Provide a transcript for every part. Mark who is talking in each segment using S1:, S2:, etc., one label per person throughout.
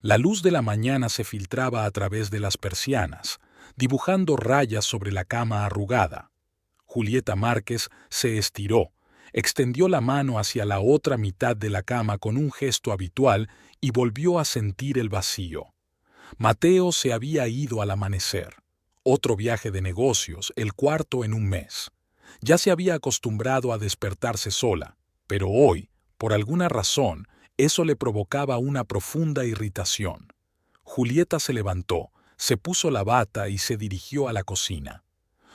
S1: La luz de la mañana se filtraba a través de las persianas, dibujando rayas sobre la cama arrugada. Julieta Márquez se estiró, extendió la mano hacia la otra mitad de la cama con un gesto habitual y volvió a sentir el vacío. Mateo se había ido al amanecer. Otro viaje de negocios, el cuarto en un mes. Ya se había acostumbrado a despertarse sola, pero hoy, por alguna razón, eso le provocaba una profunda irritación. Julieta se levantó, se puso la bata y se dirigió a la cocina.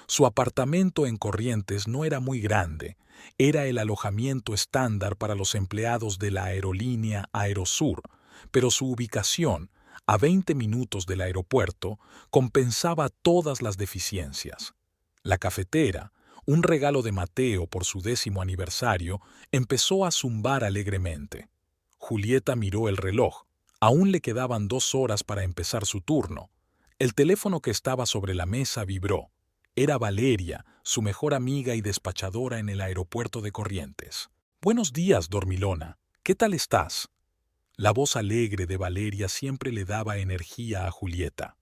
S1: Su apartamento en Corrientes no era muy grande, era el alojamiento estándar para los empleados de la aerolínea Aerosur, pero su ubicación, a 20 minutos del aeropuerto, compensaba todas las deficiencias. La cafetera, un regalo de Mateo por su 10º aniversario, empezó a zumbar alegremente. Julieta miró el reloj. Aún le quedaban 2 horas para empezar su turno. El teléfono que estaba sobre la mesa vibró. Era Valeria, su mejor amiga y despachadora en el aeropuerto de Corrientes. «Buenos días, dormilona. ¿Qué tal estás?» La voz alegre de Valeria siempre le daba energía a Julieta.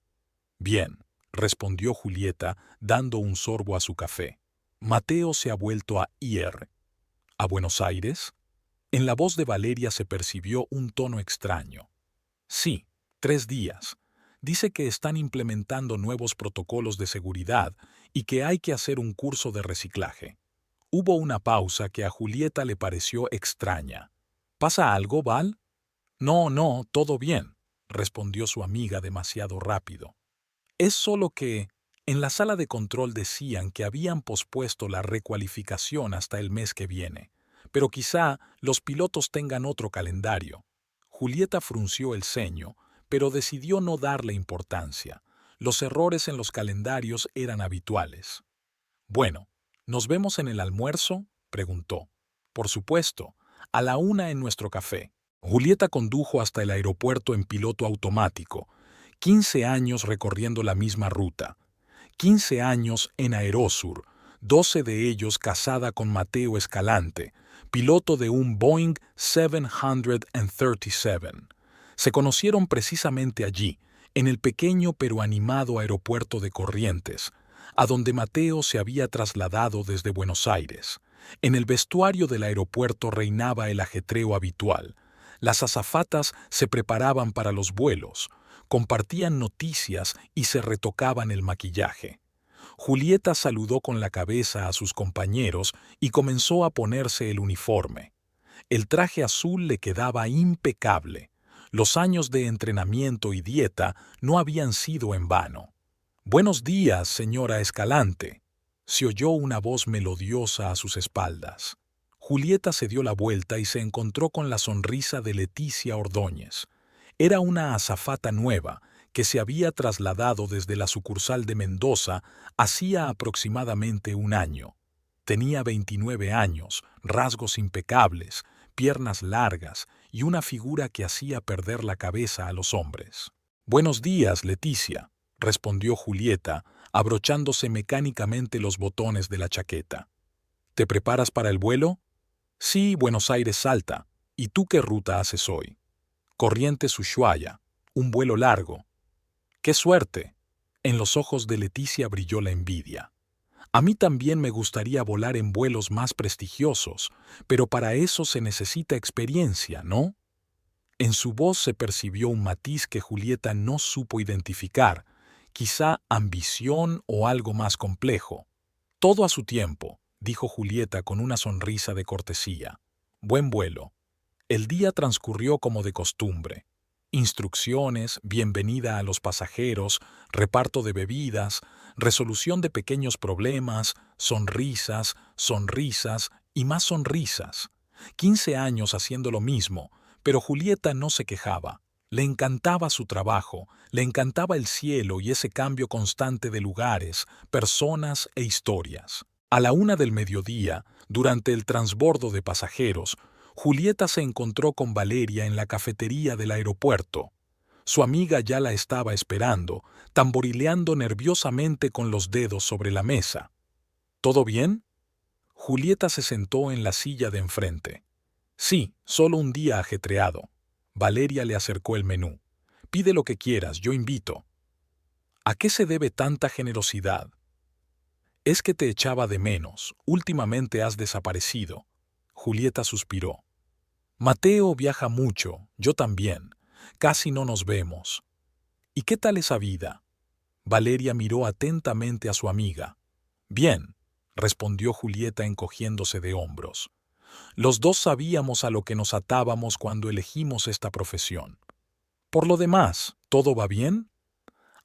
S1: «Bien», respondió Julieta, dando un sorbo a su café. «Mateo se ha vuelto a ir. ¿A Buenos Aires?» En la voz de Valeria se percibió un tono extraño. «Sí, 3 días. Dice que están implementando nuevos protocolos de seguridad y que hay que hacer un curso de reciclaje». Hubo una pausa que a Julieta le pareció extraña. «¿Pasa algo, Val?» «No, no, todo bien», respondió su amiga demasiado rápido. «Es solo que en la sala de control decían que habían pospuesto la recualificación hasta el mes que viene, pero quizá los pilotos tengan otro calendario». Julieta frunció el ceño, pero decidió no darle importancia. Los errores en los calendarios eran habituales. «Bueno, ¿nos vemos en el almuerzo?», preguntó. «Por supuesto, a la 1 en nuestro café». Julieta condujo hasta el aeropuerto en piloto automático. 15 años recorriendo la misma ruta. 15 años en Aerosur, 12 de ellos casada con Mateo Escalante, piloto de un Boeing 737. Se conocieron precisamente allí, en el pequeño pero animado aeropuerto de Corrientes, a donde Mateo se había trasladado desde Buenos Aires. En el vestuario del aeropuerto reinaba el ajetreo habitual. Las azafatas se preparaban para los vuelos, compartían noticias y se retocaban el maquillaje. Julieta saludó con la cabeza a sus compañeros y comenzó a ponerse el uniforme. El traje azul le quedaba impecable. Los años de entrenamiento y dieta no habían sido en vano. «Buenos días, señora Escalante», se oyó una voz melodiosa a sus espaldas. Julieta se dio la vuelta y se encontró con la sonrisa de Leticia Ordóñez. Era una azafata nueva que se había trasladado desde la sucursal de Mendoza hacía aproximadamente un año. Tenía 29 años, rasgos impecables, piernas largas y una figura que hacía perder la cabeza a los hombres. «Buenos días, Leticia», respondió Julieta, abrochándose mecánicamente los botones de la chaqueta. «¿Te preparas para el vuelo?» «Sí, Buenos Aires-Salta. ¿Y tú qué ruta haces hoy?» «Corrientes-Ushuaia. Un vuelo largo». «¡Qué suerte!». En los ojos de Leticia brilló la envidia. «A mí también me gustaría volar en vuelos más prestigiosos, pero para eso se necesita experiencia, ¿no?». En su voz se percibió un matiz que Julieta no supo identificar, quizá ambición o algo más complejo. «Todo a su tiempo», dijo Julieta con una sonrisa de cortesía. «Buen vuelo». El día transcurrió como de costumbre. Instrucciones, bienvenida a los pasajeros, reparto de bebidas, resolución de pequeños problemas, sonrisas, sonrisas y más sonrisas. 15 años haciendo lo mismo, pero Julieta no se quejaba. Le encantaba su trabajo, le encantaba el cielo y ese cambio constante de lugares, personas e historias. A la 1 del mediodía, durante el transbordo de pasajeros, Julieta se encontró con Valeria en la cafetería del aeropuerto. Su amiga ya la estaba esperando, tamborileando nerviosamente con los dedos sobre la mesa. «¿Todo bien?». Julieta se sentó en la silla de enfrente. «Sí, solo un día ajetreado». Valeria le acercó el menú. Pide lo que quieras, yo invito. ¿A qué se debe tanta generosidad? Es que te echaba de menos. Últimamente has desaparecido. Julieta suspiró. Mateo viaja mucho, yo también. Casi no nos vemos. ¿Y qué tal esa vida? Valeria miró atentamente a su amiga. Bien, respondió Julieta encogiéndose de hombros. Los dos sabíamos a lo que nos atábamos cuando elegimos esta profesión. Por lo demás, ¿todo va bien?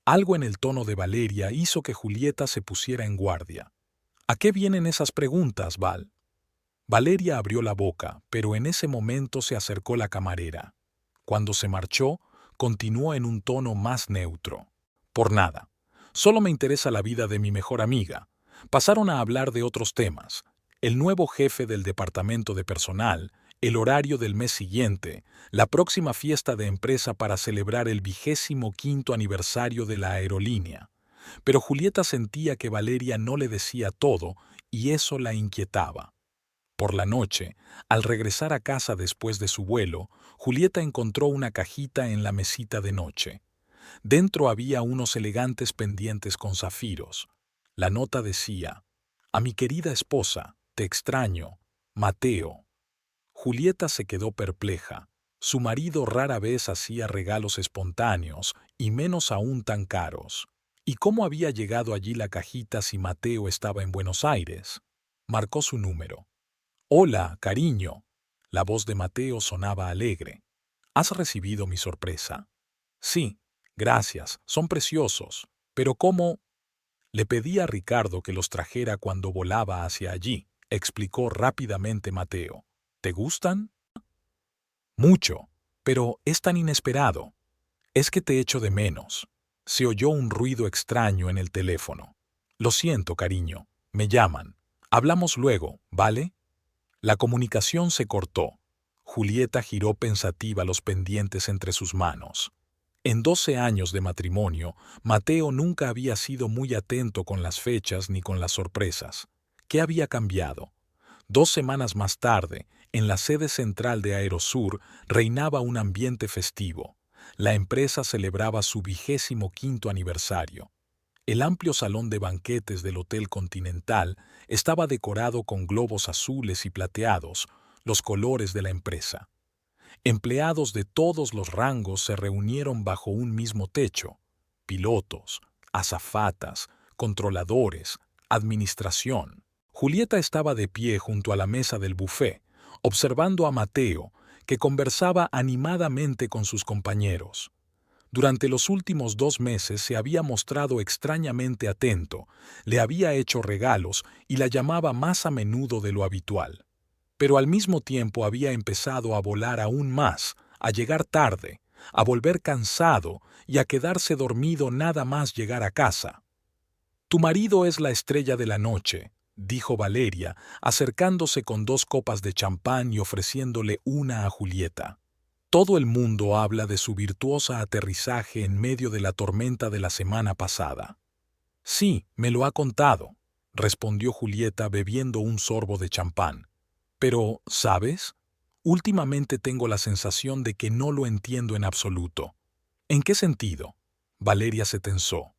S1: Algo en el tono de Valeria hizo que Julieta se pusiera en guardia. ¿A qué vienen esas preguntas, Val? Valeria abrió la boca, pero en ese momento se acercó la camarera. Cuando se marchó, continuó en un tono más neutro. Por nada. Solo me interesa la vida de mi mejor amiga. Pasaron a hablar de otros temas. El nuevo jefe del departamento de personal, el horario del mes siguiente, la próxima fiesta de empresa para celebrar el 25º aniversario de la aerolínea. Pero Julieta sentía que Valeria no le decía todo y eso la inquietaba. Por la noche, al regresar a casa después de su vuelo, Julieta encontró una cajita en la mesita de noche. Dentro había unos elegantes pendientes con zafiros. La nota decía: «A mi querida esposa, te extraño, Mateo». Julieta se quedó perpleja. Su marido rara vez hacía regalos espontáneos, y menos aún tan caros. ¿Y cómo había llegado allí la cajita si Mateo estaba en Buenos Aires? Marcó su número. «Hola, cariño». La voz de Mateo sonaba alegre. «¿Has recibido mi sorpresa?» «Sí, gracias, son preciosos. Pero ¿cómo?» «Le pedí a Ricardo que los trajera cuando volaba hacia allí», explicó rápidamente Mateo. «¿Te gustan?» «Mucho, pero es tan inesperado. Es que te echo de menos». Se oyó un ruido extraño en el teléfono. «Lo siento, cariño. Me llaman. Hablamos luego, ¿vale?» La comunicación se cortó. Julieta giró pensativa los pendientes entre sus manos. En 12 años de matrimonio, Mateo nunca había sido muy atento con las fechas ni con las sorpresas. ¿Qué había cambiado? 2 semanas más tarde, en la sede central de Aerosur, reinaba un ambiente festivo. La empresa celebraba su 25º aniversario. El amplio salón de banquetes del Hotel Continental estaba decorado con globos azules y plateados, los colores de la empresa. Empleados de todos los rangos se reunieron bajo un mismo techo: pilotos, azafatas, controladores, administración. Julieta estaba de pie junto a la mesa del buffet, observando a Mateo, que conversaba animadamente con sus compañeros. Durante los últimos 2 meses se había mostrado extrañamente atento, le había hecho regalos y la llamaba más a menudo de lo habitual. Pero al mismo tiempo había empezado a volar aún más, a llegar tarde, a volver cansado y a quedarse dormido nada más llegar a casa. «Tu marido es la estrella de la noche», dijo Valeria, acercándose con 2 copas de champán y ofreciéndole una a Julieta. «Todo el mundo habla de su virtuosa aterrizaje en medio de la tormenta de la semana pasada». «Sí, me lo ha contado», respondió Julieta bebiendo un sorbo de champán. «Pero, ¿sabes? Últimamente tengo la sensación de que no lo entiendo en absoluto». «¿En qué sentido?» Valeria se tensó.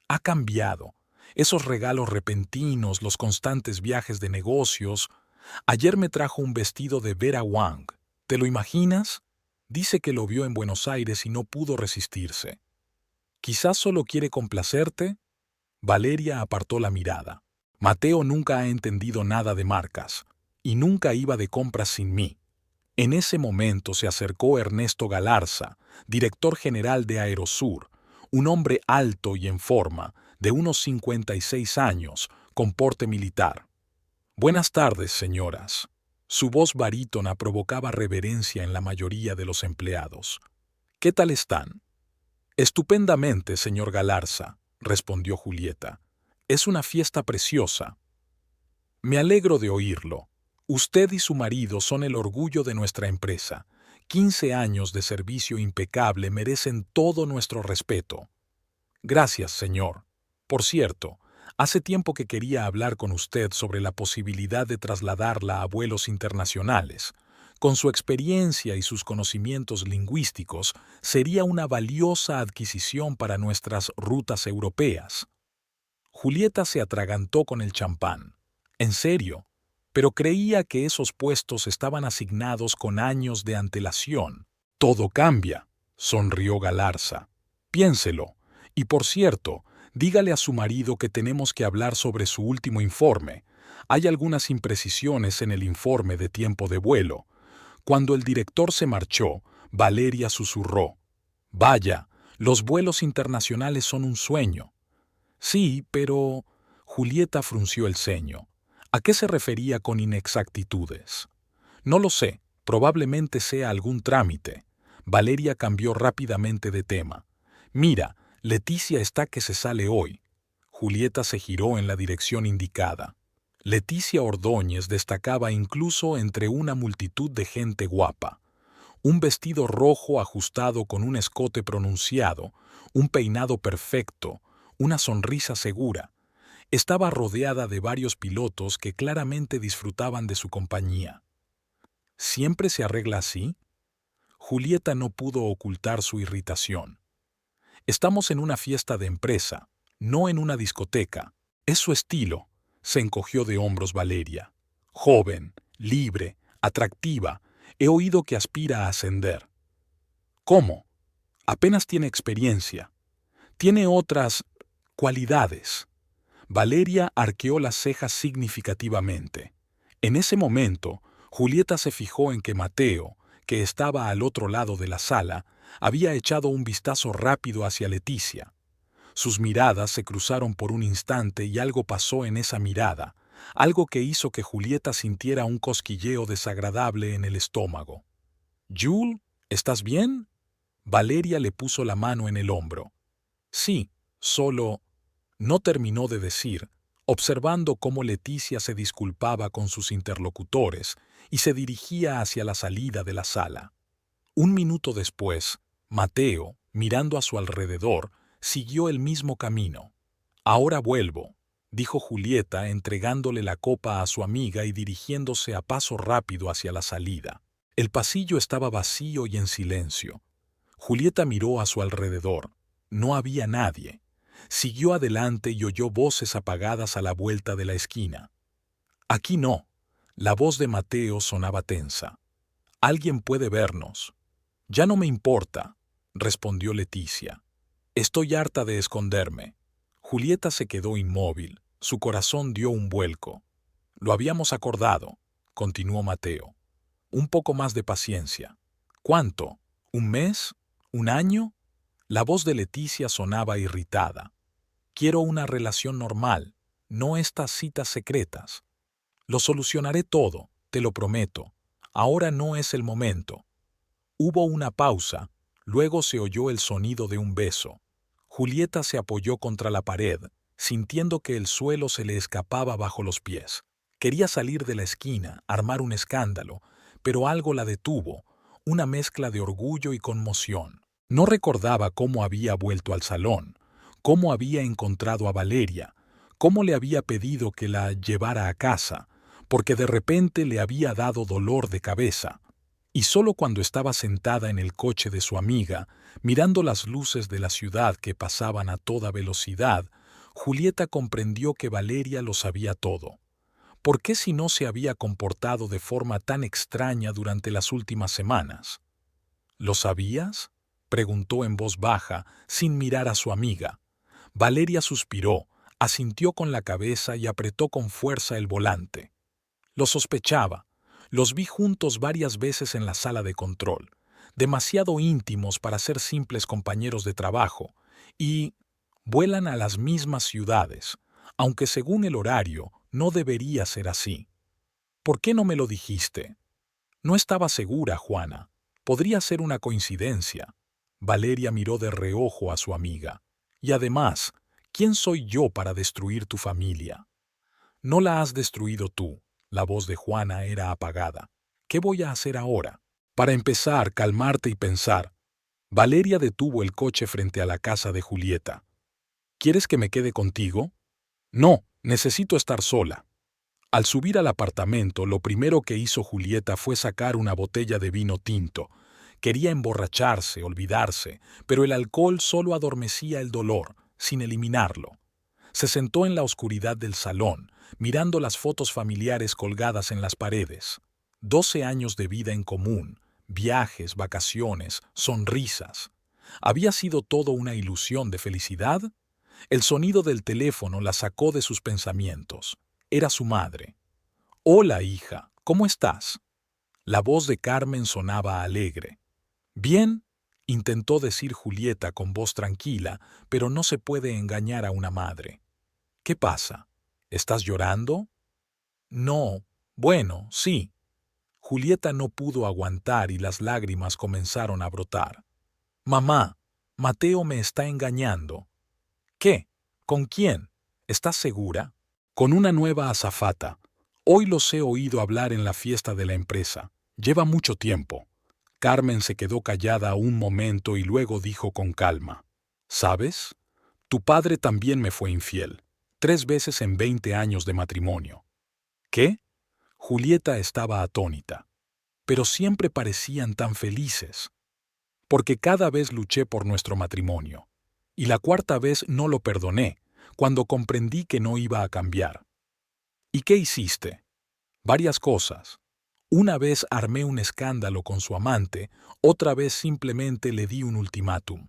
S1: «Ha cambiado. Esos regalos repentinos, los constantes viajes de negocios. Ayer me trajo un vestido de Vera Wang. ¿Te lo imaginas? Dice que lo vio en Buenos Aires y no pudo resistirse». «Quizás solo quiere complacerte». Valeria apartó la mirada. «Mateo nunca ha entendido nada de marcas, y nunca iba de compras sin mí». En ese momento se acercó Ernesto Galarza, director general de Aerosur, un hombre alto y en forma, de unos 56 años, con porte militar. «Buenas tardes, señoras». Su voz barítona provocaba reverencia en la mayoría de los empleados. «¿Qué tal están?» «Estupendamente, señor Galarza», respondió Julieta. «Es una fiesta preciosa». «Me alegro de oírlo. Usted y su marido son el orgullo de nuestra empresa. 15 años de servicio impecable merecen todo nuestro respeto». «Gracias, señor. Por cierto, hace tiempo que quería hablar con usted sobre la posibilidad de trasladarla a vuelos internacionales. Con su experiencia y sus conocimientos lingüísticos, sería una valiosa adquisición para nuestras rutas europeas. Julieta se atragantó con el champán. En serio, pero creía que esos puestos estaban asignados con años de antelación. Todo cambia, sonrió Galarza. Piénselo. Y por cierto, dígale a su marido que tenemos que hablar sobre su último informe. Hay algunas imprecisiones en el informe de tiempo de vuelo. Cuando el director se marchó, Valeria susurró: «Vaya, los vuelos internacionales son un sueño». Sí, pero... Julieta frunció el ceño. ¿A qué se refería con inexactitudes? No lo sé, probablemente sea algún trámite. Valeria cambió rápidamente de tema. Mira, Leticia está que se sale hoy. Julieta se giró en la dirección indicada. Leticia Ordóñez destacaba incluso entre una multitud de gente guapa. Un vestido rojo ajustado con un escote pronunciado, un peinado perfecto, una sonrisa segura. Estaba rodeada de varios pilotos que claramente disfrutaban de su compañía. ¿Siempre se arregla así? Julieta no pudo ocultar su irritación. Estamos en una fiesta de empresa, no en una discoteca. Es su estilo. Se encogió de hombros Valeria. Joven, libre, atractiva. He oído que aspira a ascender. ¿Cómo? Apenas tiene experiencia. Tiene otras cualidades. Valeria arqueó las cejas significativamente. En ese momento, Julieta se fijó en que Mateo, que estaba al otro lado de la sala, había echado un vistazo rápido hacia Leticia. Sus miradas se cruzaron por un instante y algo pasó en esa mirada, algo que hizo que Julieta sintiera un cosquilleo desagradable en el estómago. «Jules, ¿estás bien?» Valeria le puso la mano en el hombro. «Sí, solo...» No terminó de decir, observando cómo Leticia se disculpaba con sus interlocutores y se dirigía hacia la salida de la sala. Un minuto después, Mateo, mirando a su alrededor, siguió el mismo camino. «Ahora vuelvo», dijo Julieta entregándole la copa a su amiga y dirigiéndose a paso rápido hacia la salida. El pasillo estaba vacío y en silencio. Julieta miró a su alrededor. No había nadie. Siguió adelante y oyó voces apagadas a la vuelta de la esquina. «Aquí no». La voz de Mateo sonaba tensa. «Alguien puede vernos». «Ya no me importa», respondió Leticia. «Estoy harta de esconderme». Julieta se quedó inmóvil. Su corazón dio un vuelco. «Lo habíamos acordado», continuó Mateo. «Un poco más de paciencia». «¿Cuánto? ¿Un mes? ¿Un año?» La voz de Leticia sonaba irritada. «Quiero una relación normal, no estas citas secretas. Lo solucionaré todo, te lo prometo. Ahora no es el momento». Hubo una pausa, luego se oyó el sonido de un beso. Julieta se apoyó contra la pared, sintiendo que el suelo se le escapaba bajo los pies. Quería salir de la esquina, armar un escándalo, pero algo la detuvo, una mezcla de orgullo y conmoción. No recordaba cómo había vuelto al salón, cómo había encontrado a Valeria, cómo le había pedido que la llevara a casa, porque de repente le había dado dolor de cabeza. Y solo cuando estaba sentada en el coche de su amiga, mirando las luces de la ciudad que pasaban a toda velocidad, Julieta comprendió que Valeria lo sabía todo. ¿Por qué si no se había comportado de forma tan extraña durante las últimas semanas? ¿Lo sabías?, preguntó en voz baja, sin mirar a su amiga. Valeria suspiró, asintió con la cabeza y apretó con fuerza el volante. Lo sospechaba. Los vi juntos varias veces en la sala de control, demasiado íntimos para ser simples compañeros de trabajo, y vuelan a las mismas ciudades, aunque según el horario no debería ser así. ¿Por qué no me lo dijiste? No estaba segura, Juana. Podría ser una coincidencia. Valeria miró de reojo a su amiga. Y además, ¿quién soy yo para destruir tu familia? No la has destruido tú. La voz de Juana era apagada. ¿Qué voy a hacer ahora? Para empezar, calmarte y pensar. Valeria detuvo el coche frente a la casa de Julieta. ¿Quieres que me quede contigo? No, necesito estar sola. Al subir al apartamento, lo primero que hizo Julieta fue sacar una botella de vino tinto. Quería emborracharse, olvidarse, pero el alcohol solo adormecía el dolor, sin eliminarlo. Se sentó en la oscuridad del salón, mirando las fotos familiares colgadas en las paredes. 12 años de vida en común, viajes, vacaciones, sonrisas. ¿Había sido todo una ilusión de felicidad? El sonido del teléfono la sacó de sus pensamientos. Era su madre. «Hola, hija, ¿cómo estás?» La voz de Carmen sonaba alegre. «Bien», intentó decir Julieta con voz tranquila, pero no se puede engañar a una madre. «¿Qué pasa? ¿Estás llorando?» «No. Bueno, sí». Julieta no pudo aguantar y las lágrimas comenzaron a brotar. «Mamá, Mateo me está engañando». «¿Qué? ¿Con quién? ¿Estás segura?» «Con una nueva azafata. Hoy los he oído hablar en la fiesta de la empresa. Lleva mucho tiempo». Carmen se quedó callada un momento y luego dijo con calma: «¿Sabes? Tu padre también me fue infiel. 3 veces en 20 años de matrimonio». «¿Qué?» Julieta estaba atónita. «Pero siempre parecían tan felices». «Porque cada vez luché por nuestro matrimonio. Y la 4ª vez no lo perdoné, cuando comprendí que no iba a cambiar». «¿Y qué hiciste?» «Varias cosas. Una vez armé un escándalo con su amante, otra vez simplemente le di un ultimátum.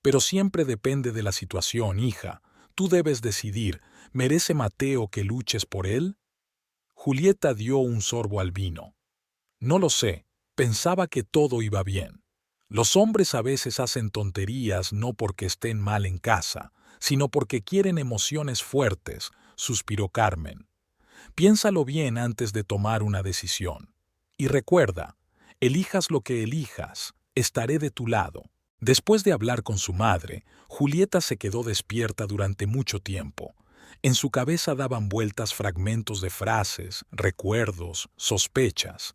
S1: Pero siempre depende de la situación, hija. Tú debes decidir, ¿merece Mateo que luches por él?» Julieta dio un sorbo al vino. «No lo sé, pensaba que todo iba bien. Los hombres a veces hacen tonterías no porque estén mal en casa, sino porque quieren emociones fuertes», suspiró Carmen. «Piénsalo bien antes de tomar una decisión. Y recuerda, elijas lo que elijas, estaré de tu lado». Después de hablar con su madre, Julieta se quedó despierta durante mucho tiempo. En su cabeza daban vueltas fragmentos de frases, recuerdos, sospechas.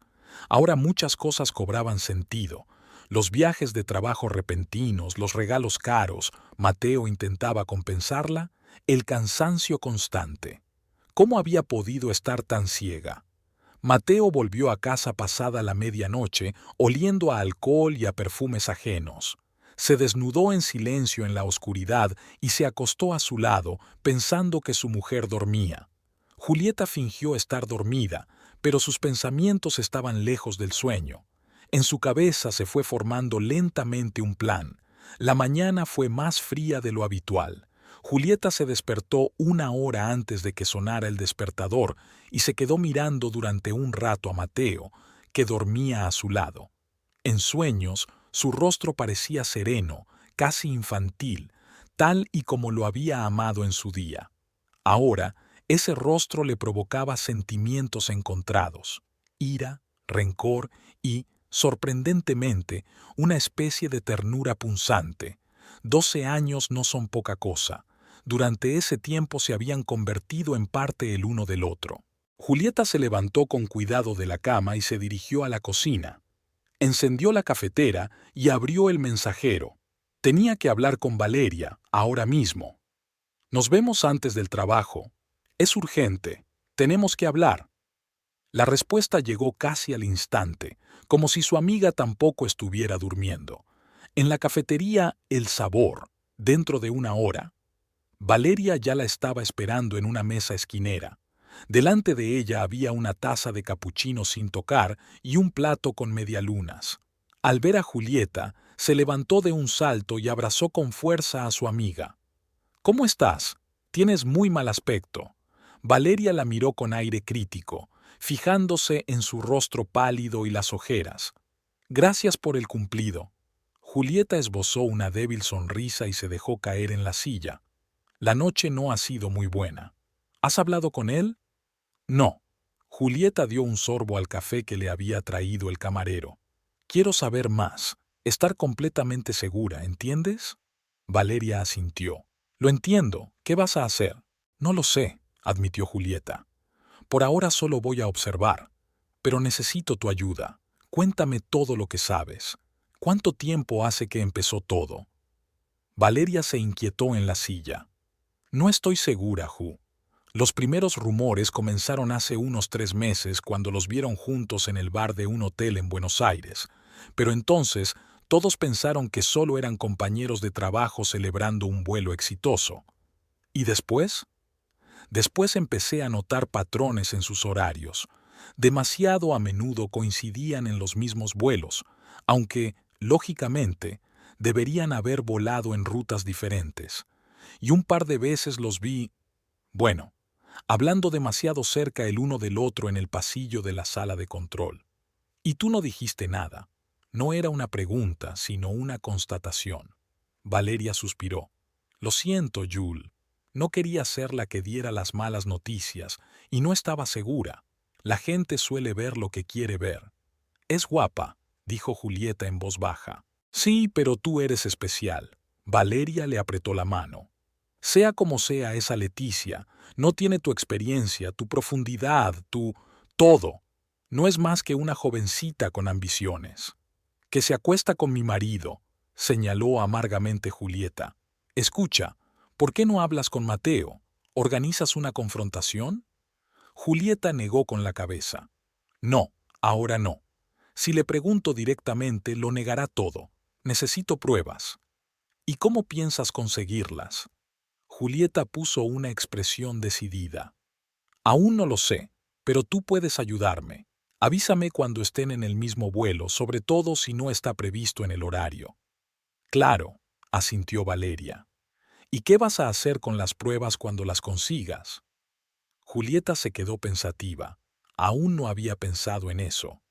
S1: Ahora muchas cosas cobraban sentido. Los viajes de trabajo repentinos, los regalos caros, Mateo intentaba compensarla, el cansancio constante. ¿Cómo había podido estar tan ciega? Mateo volvió a casa pasada la medianoche, oliendo a alcohol y a perfumes ajenos. Se desnudó en silencio en la oscuridad y se acostó a su lado, pensando que su mujer dormía. Julieta fingió estar dormida, pero sus pensamientos estaban lejos del sueño. En su cabeza se fue formando lentamente un plan. La mañana fue más fría de lo habitual. Julieta se despertó 1 hora antes de que sonara el despertador y se quedó mirando durante un rato a Mateo, que dormía a su lado. En sueños, su rostro parecía sereno, casi infantil, tal y como lo había amado en su día. Ahora, ese rostro le provocaba sentimientos encontrados: ira, rencor y, sorprendentemente, una especie de ternura punzante. 12 años no son poca cosa. Durante ese tiempo se habían convertido en parte el uno del otro. Julieta se levantó con cuidado de la cama y se dirigió a la cocina. Encendió la cafetera y abrió el mensajero. Tenía que hablar con Valeria, ahora mismo. «Nos vemos antes del trabajo. Es urgente. Tenemos que hablar». La respuesta llegó casi al instante, como si su amiga tampoco estuviera durmiendo. En la cafetería, El Sabor, dentro de 1 hora. Valeria ya la estaba esperando en una mesa esquinera. Delante de ella había una taza de capuchino sin tocar y un plato con medialunas. Al ver a Julieta, se levantó de un salto y abrazó con fuerza a su amiga. «¿Cómo estás? Tienes muy mal aspecto». Valeria la miró con aire crítico, fijándose en su rostro pálido y las ojeras. «Gracias por el cumplido». Julieta esbozó una débil sonrisa y se dejó caer en la silla. «La noche no ha sido muy buena. ¿Has hablado con él?» «No». Julieta dio un sorbo al café que le había traído el camarero. «Quiero saber más, estar completamente segura, ¿entiendes?» Valeria asintió. «Lo entiendo. ¿Qué vas a hacer?» «No lo sé», admitió Julieta. «Por ahora solo voy a observar. Pero necesito tu ayuda. Cuéntame todo lo que sabes. ¿Cuánto tiempo hace que empezó todo?» Valeria se inquietó en la silla. «No estoy segura, Ju. Los primeros rumores comenzaron hace unos 3 meses cuando los vieron juntos en el bar de un hotel en Buenos Aires, pero entonces todos pensaron que solo eran compañeros de trabajo celebrando un vuelo exitoso. ¿Y después? Después empecé a notar patrones en sus horarios. Demasiado a menudo coincidían en los mismos vuelos, aunque, lógicamente, deberían haber volado en rutas diferentes. Y un par de veces los vi, bueno, hablando demasiado cerca el uno del otro en el pasillo de la sala de control. Y tú no dijiste nada. No era una pregunta, sino una constatación. Valeria suspiró. Lo siento, Jules. No quería ser la que diera las malas noticias y no estaba segura. La gente suele ver lo que quiere ver. Es guapa, dijo Julieta en voz baja. Sí, pero tú eres especial. Valeria le apretó la mano. Sea como sea esa Leticia, no tiene tu experiencia, tu profundidad, tu todo. No es más que una jovencita con ambiciones. Que se acuesta con mi marido, señaló amargamente Julieta. Escucha, ¿por qué no hablas con Mateo? ¿Organizas una confrontación? Julieta negó con la cabeza. No, ahora no. Si le pregunto directamente, lo negará todo. Necesito pruebas. ¿Y cómo piensas conseguirlas? Julieta puso una expresión decidida. Aún no lo sé, pero tú puedes ayudarme. Avísame cuando estén en el mismo vuelo, sobre todo si no está previsto en el horario. Claro, asintió Valeria. ¿Y qué vas a hacer con las pruebas cuando las consigas? Julieta se quedó pensativa. Aún no había pensado en eso.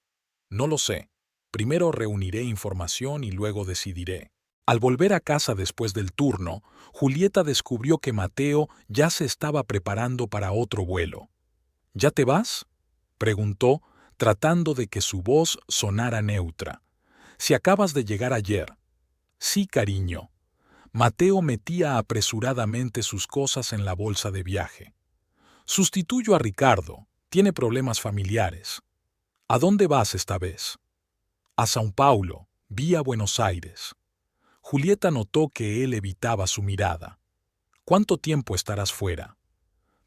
S1: No lo sé. Primero reuniré información y luego decidiré. Al volver a casa después del turno, Julieta descubrió que Mateo ya se estaba preparando para otro vuelo. ¿Ya te vas?, preguntó, tratando de que su voz sonara neutra. Si acabas de llegar ayer. Sí, cariño. Mateo metía apresuradamente sus cosas en la bolsa de viaje. Sustituyo a Ricardo. Tiene problemas familiares. ¿A dónde vas esta vez? A São Paulo, vía Buenos Aires. Julieta notó que él evitaba su mirada. ¿Cuánto tiempo estarás fuera?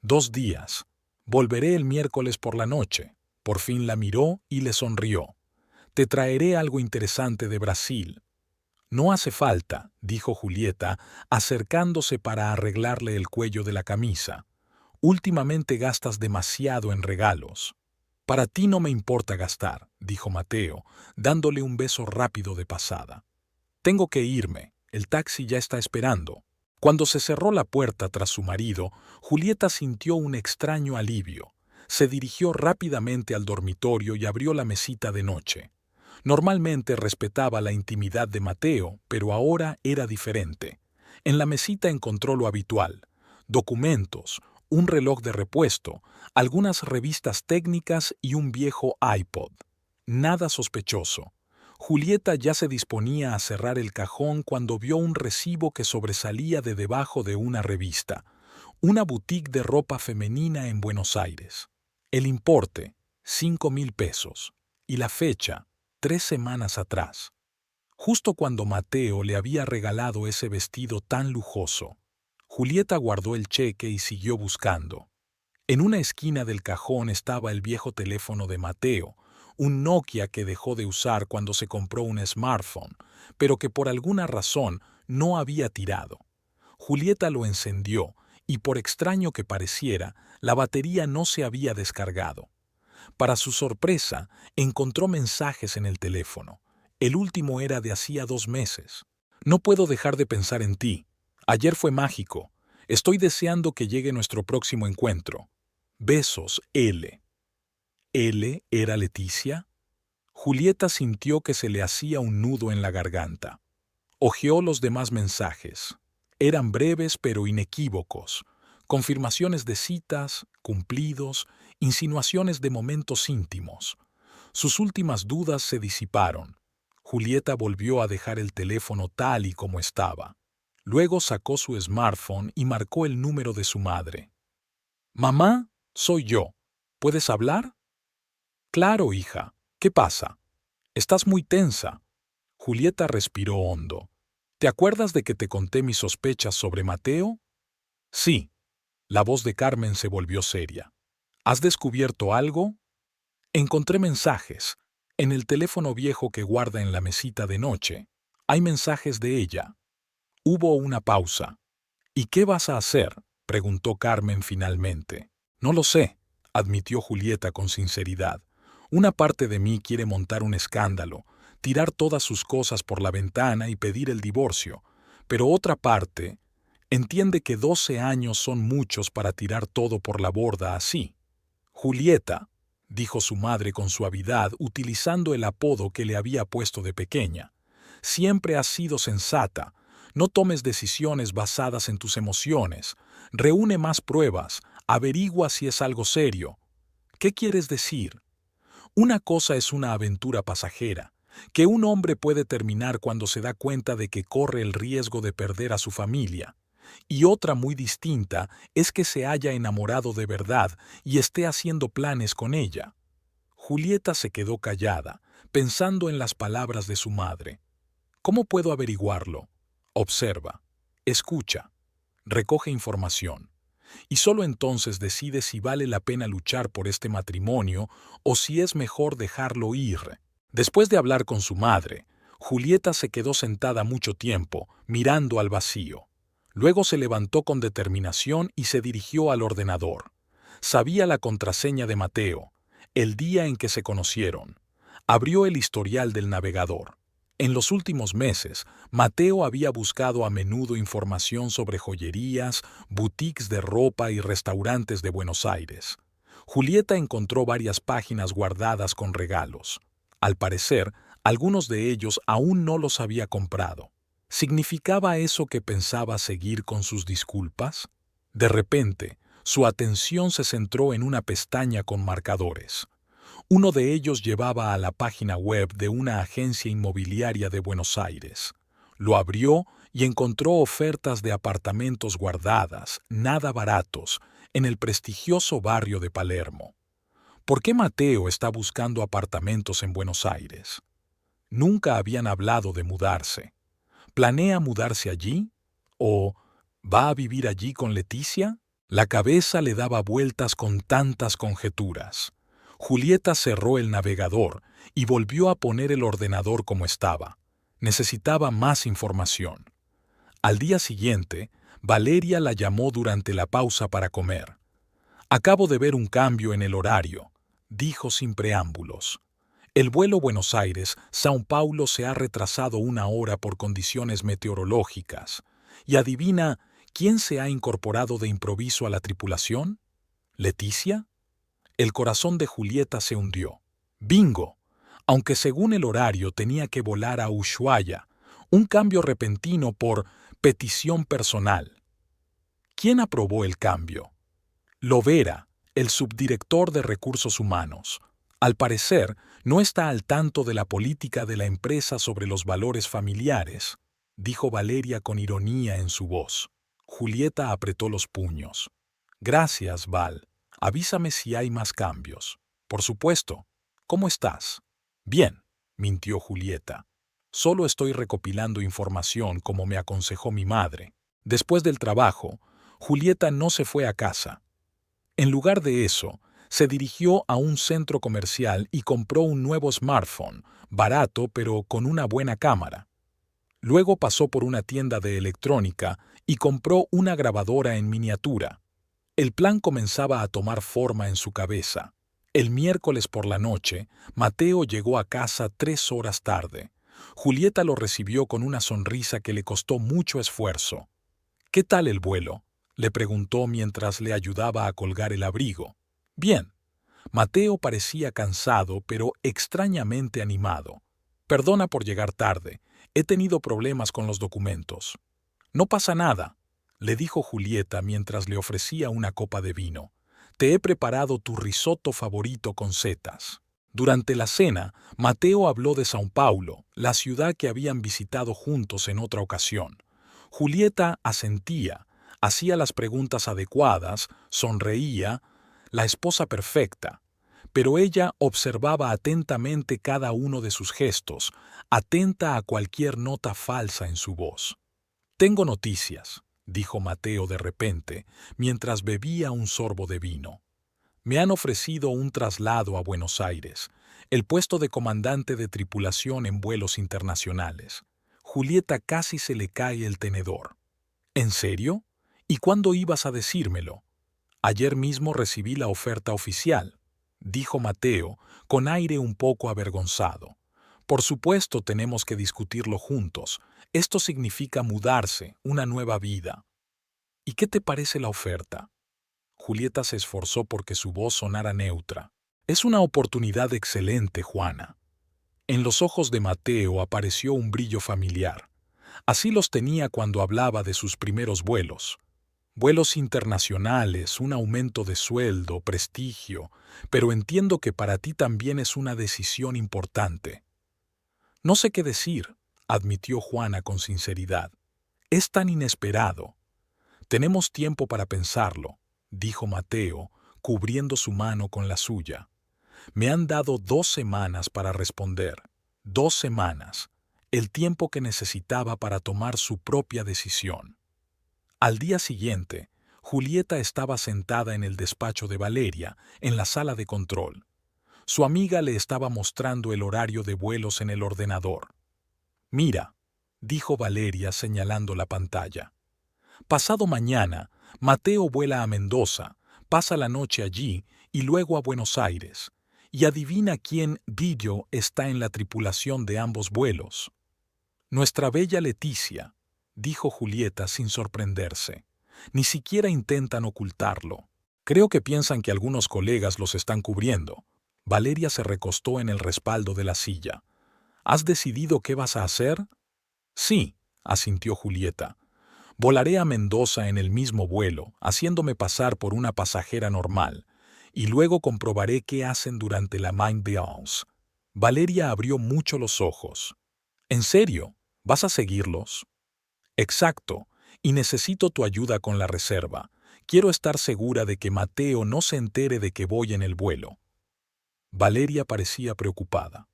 S1: 2 días. Volveré el miércoles por la noche. Por fin la miró y le sonrió. Te traeré algo interesante de Brasil. No hace falta, dijo Julieta, acercándose para arreglarle el cuello de la camisa. Últimamente gastas demasiado en regalos. Para ti no me importa gastar, dijo Mateo, dándole un beso rápido de pasada. Tengo que irme, el taxi ya está esperando. Cuando se cerró la puerta tras su marido, Julieta sintió un extraño alivio. Se dirigió rápidamente al dormitorio y abrió la mesita de noche. Normalmente respetaba la intimidad de Mateo, pero ahora era diferente. En la mesita encontró lo habitual: documentos, un reloj de repuesto, algunas revistas técnicas y un viejo iPod. Nada sospechoso. Julieta ya se disponía a cerrar el cajón cuando vio un recibo que sobresalía de debajo de una revista. Una boutique de ropa femenina en Buenos Aires. El importe, 5.000 pesos. Y la fecha, 3 semanas atrás. Justo cuando Mateo le había regalado ese vestido tan lujoso. Julieta guardó el cheque y siguió buscando. En una esquina del cajón estaba el viejo teléfono de Mateo, un Nokia que dejó de usar cuando se compró un smartphone, pero que por alguna razón no había tirado. Julieta lo encendió y, por extraño que pareciera, la batería no se había descargado. Para su sorpresa, encontró mensajes en el teléfono. El último era de hacía 2 meses. No puedo dejar de pensar en ti. Ayer fue mágico. Estoy deseando que llegue nuestro próximo encuentro. Besos, L. ¿L era Leticia? Julieta sintió que se le hacía un nudo en la garganta. Hojeó los demás mensajes. Eran breves pero inequívocos. Confirmaciones de citas, cumplidos, insinuaciones de momentos íntimos. Sus últimas dudas se disiparon. Julieta volvió a dejar el teléfono tal y como estaba. Luego sacó su smartphone y marcó el número de su madre. «Mamá, soy yo. ¿Puedes hablar?» «Claro, hija. ¿Qué pasa? Estás muy tensa». Julieta respiró hondo. «¿Te acuerdas de que te conté mis sospechas sobre Mateo?» «Sí». La voz de Carmen se volvió seria. ¿Has descubierto algo? Encontré mensajes. En el teléfono viejo que guarda en la mesita de noche. Hay mensajes de ella. Hubo una pausa. ¿Y qué vas a hacer?, preguntó Carmen finalmente. No lo sé, admitió Julieta con sinceridad. Una parte de mí quiere montar un escándalo, tirar todas sus cosas por la ventana y pedir el divorcio, pero otra parte entiende que 12 años son muchos para tirar todo por la borda así. Julieta, dijo su madre con suavidad, utilizando el apodo que le había puesto de pequeña, siempre has sido sensata. No tomes decisiones basadas en tus emociones. Reúne más pruebas. Averigua si es algo serio. ¿Qué quieres decir? Una cosa es una aventura pasajera, que un hombre puede terminar cuando se da cuenta de que corre el riesgo de perder a su familia. Y otra muy distinta es que se haya enamorado de verdad y esté haciendo planes con ella. Julieta se quedó callada, pensando en las palabras de su madre. ¿Cómo puedo averiguarlo? Observa, escucha, recoge información. Y solo entonces decide si vale la pena luchar por este matrimonio o si es mejor dejarlo ir. Después de hablar con su madre, Julieta se quedó sentada mucho tiempo, mirando al vacío. Luego se levantó con determinación y se dirigió al ordenador. Sabía la contraseña de Mateo, el día en que se conocieron. Abrió el historial del navegador. En los últimos meses, Mateo había buscado a menudo información sobre joyerías, boutiques de ropa y restaurantes de Buenos Aires. Julieta encontró varias páginas guardadas con regalos. Al parecer, algunos de ellos aún no los había comprado. ¿Significaba eso que pensaba seguir con sus disculpas? De repente, su atención se centró en una pestaña con marcadores. Uno de ellos llevaba a la página web de una agencia inmobiliaria de Buenos Aires. Lo abrió y encontró ofertas de apartamentos guardadas, nada baratos, en el prestigioso barrio de Palermo. ¿Por qué Mateo está buscando apartamentos en Buenos Aires? Nunca habían hablado de mudarse. ¿Planea mudarse allí? ¿O va a vivir allí con Leticia? La cabeza le daba vueltas con tantas conjeturas. Julieta cerró el navegador y volvió a poner el ordenador como estaba. Necesitaba más información. Al día siguiente, Valeria la llamó durante la pausa para comer. «Acabo de ver un cambio en el horario», dijo sin preámbulos. «El vuelo Buenos Aires-São Paulo se ha retrasado 1 hora por condiciones meteorológicas. Y adivina, ¿quién se ha incorporado de improviso a la tripulación? ¿Leticia?» El corazón de Julieta se hundió. ¡Bingo! Aunque según el horario tenía que volar a Ushuaia, un cambio repentino por petición personal. ¿Quién aprobó el cambio? Lovera, el subdirector de Recursos Humanos. Al parecer, no está al tanto de la política de la empresa sobre los valores familiares, dijo Valeria con ironía en su voz. Julieta apretó los puños. Gracias, Val. Avísame si hay más cambios. Por supuesto. ¿Cómo estás? Bien, mintió Julieta. Solo estoy recopilando información como me aconsejó mi madre. Después del trabajo, Julieta no se fue a casa. En lugar de eso, se dirigió a un centro comercial y compró un nuevo smartphone, barato pero con una buena cámara. Luego pasó por una tienda de electrónica y compró una grabadora en miniatura. El plan comenzaba a tomar forma en su cabeza. El miércoles por la noche, Mateo llegó a casa 3 horas tarde. Julieta lo recibió con una sonrisa que le costó mucho esfuerzo. «¿Qué tal el vuelo?», le preguntó mientras le ayudaba a colgar el abrigo. «Bien». Mateo parecía cansado, pero extrañamente animado. «Perdona por llegar tarde. He tenido problemas con los documentos». «No pasa nada», le dijo Julieta mientras le ofrecía una copa de vino. «Te he preparado tu risotto favorito con setas». Durante la cena, Mateo habló de São Paulo, la ciudad que habían visitado juntos en otra ocasión. Julieta asentía, hacía las preguntas adecuadas, sonreía, la esposa perfecta. Pero ella observaba atentamente cada uno de sus gestos, atenta a cualquier nota falsa en su voz. «Tengo noticias», dijo Mateo de repente, mientras bebía un sorbo de vino. Me han ofrecido un traslado a Buenos Aires, el puesto de comandante de tripulación en vuelos internacionales. Julieta casi se le cae el tenedor. ¿En serio? ¿Y cuándo ibas a decírmelo? Ayer mismo recibí la oferta oficial, dijo Mateo, con aire un poco avergonzado. Por supuesto tenemos que discutirlo juntos. Esto significa mudarse, una nueva vida. ¿Y qué te parece la oferta? Julieta se esforzó porque su voz sonara neutra. Es una oportunidad excelente, Juana. En los ojos de Mateo apareció un brillo familiar. Así los tenía cuando hablaba de sus primeros vuelos. Vuelos internacionales, un aumento de sueldo, prestigio, pero entiendo que para ti también es una decisión importante. No sé qué decir, admitió Juana con sinceridad. Es tan inesperado. Tenemos tiempo para pensarlo, dijo Mateo, cubriendo su mano con la suya. Me han dado 2 semanas para responder. 2 semanas, el tiempo que necesitaba para tomar su propia decisión. Al día siguiente, Julieta estaba sentada en el despacho de Valeria, en la sala de control. Su amiga le estaba mostrando el horario de vuelos en el ordenador. Mira, dijo Valeria señalando la pantalla. Pasado mañana, Mateo vuela a Mendoza, pasa la noche allí y luego a Buenos Aires. Y adivina quién Guillo está en la tripulación de ambos vuelos. Nuestra bella Leticia, dijo Julieta sin sorprenderse. Ni siquiera intentan ocultarlo. Creo que piensan que algunos colegas los están cubriendo. Valeria se recostó en el respaldo de la silla. ¿Has decidido qué vas a hacer? Sí, asintió Julieta. Volaré a Mendoza en el mismo vuelo, haciéndome pasar por una pasajera normal, y luego comprobaré qué hacen durante la main séance. Valeria abrió mucho los ojos. ¿En serio? ¿Vas a seguirlos? Exacto, y necesito tu ayuda con la reserva. Quiero estar segura de que Mateo no se entere de que voy en el vuelo. Valeria parecía preocupada.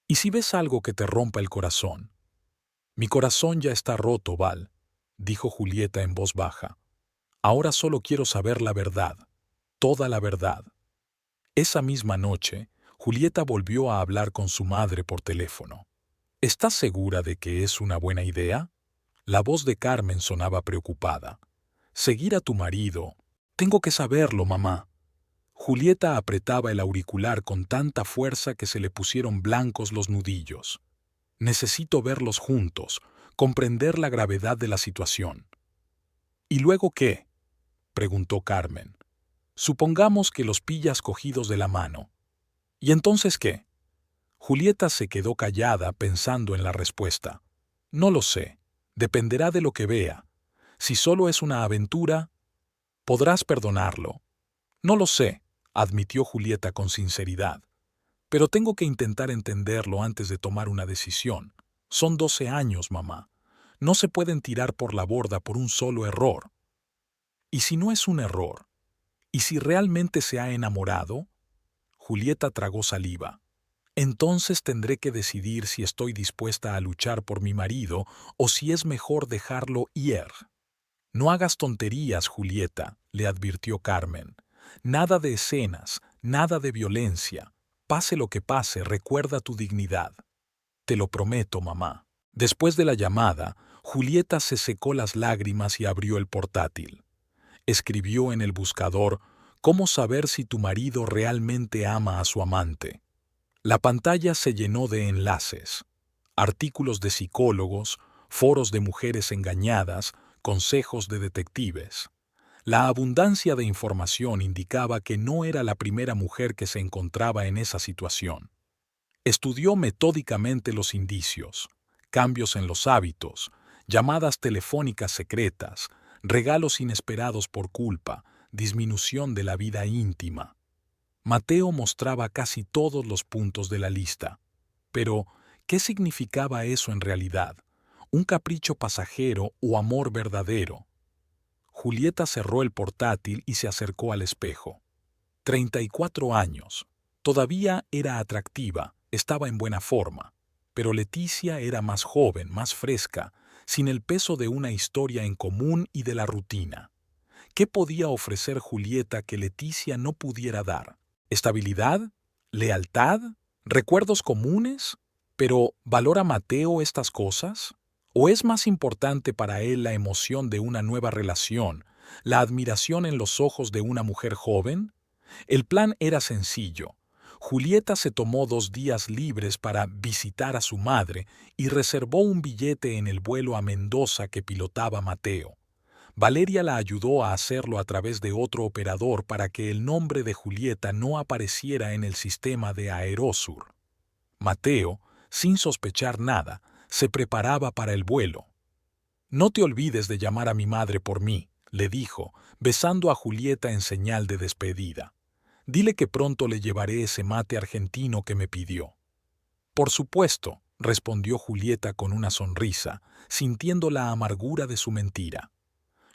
S1: ¿Y si ves algo que te rompa el corazón? Mi corazón ya está roto, Val, dijo Julieta en voz baja. Ahora solo quiero saber la verdad, toda la verdad. Esa misma noche, Julieta volvió a hablar con su madre por teléfono. ¿Estás segura de que es una buena idea? La voz de Carmen sonaba preocupada. Seguir a tu marido. Tengo que saberlo, mamá. Julieta apretaba el auricular con tanta fuerza que se le pusieron blancos los nudillos. Necesito verlos juntos, comprender la gravedad de la situación. ¿Y luego qué? Preguntó Carmen. Supongamos que los pillas cogidos de la mano. ¿Y entonces qué? Julieta se quedó callada pensando en la respuesta. No lo sé. Dependerá de lo que vea. Si solo es una aventura, podrás perdonarlo. No lo sé, admitió Julieta con sinceridad. Pero tengo que intentar entenderlo antes de tomar una decisión. Son 12 años, mamá. No se pueden tirar por la borda por un solo error. ¿Y si no es un error? ¿Y si realmente se ha enamorado? Julieta tragó saliva. Entonces tendré que decidir si estoy dispuesta a luchar por mi marido o si es mejor dejarlo ir. No hagas tonterías, Julieta, le advirtió Carmen. Nada de escenas, nada de violencia. Pase lo que pase, recuerda tu dignidad. Te lo prometo, mamá. Después de la llamada, Julieta se secó las lágrimas y abrió el portátil. Escribió en el buscador «¿Cómo saber si tu marido realmente ama a su amante?». La pantalla se llenó de enlaces, artículos de psicólogos, foros de mujeres engañadas, consejos de detectives. La abundancia de información indicaba que no era la primera mujer que se encontraba en esa situación. Estudió metódicamente los indicios, cambios en los hábitos, llamadas telefónicas secretas, regalos inesperados por culpa, disminución de la vida íntima. Mateo mostraba casi todos los puntos de la lista. Pero, ¿qué significaba eso en realidad? ¿Un capricho pasajero o amor verdadero? Julieta cerró el portátil y se acercó al espejo. 34 años. Todavía era atractiva, estaba en buena forma. Pero Leticia era más joven, más fresca. sin el peso de una historia en común y de la rutina. ¿Qué podía ofrecer Julieta que Leticia no pudiera dar? ¿Estabilidad? ¿Lealtad? ¿Recuerdos comunes? ¿Pero valora Mateo estas cosas? ¿O es más importante para él la emoción de una nueva relación, la admiración en los ojos de una mujer joven? El plan era sencillo. Julieta se tomó 2 días libres para visitar a su madre y reservó un billete en el vuelo a Mendoza que pilotaba Mateo. Valeria la ayudó a hacerlo a través de otro operador para que el nombre de Julieta no apareciera en el sistema de Aerosur. Mateo, sin sospechar nada, se preparaba para el vuelo. «No te olvides de llamar a mi madre por mí», le dijo, besando a Julieta en señal de despedida. «Dile que pronto le llevaré ese mate argentino que me pidió». «Por supuesto», respondió Julieta con una sonrisa, sintiendo la amargura de su mentira.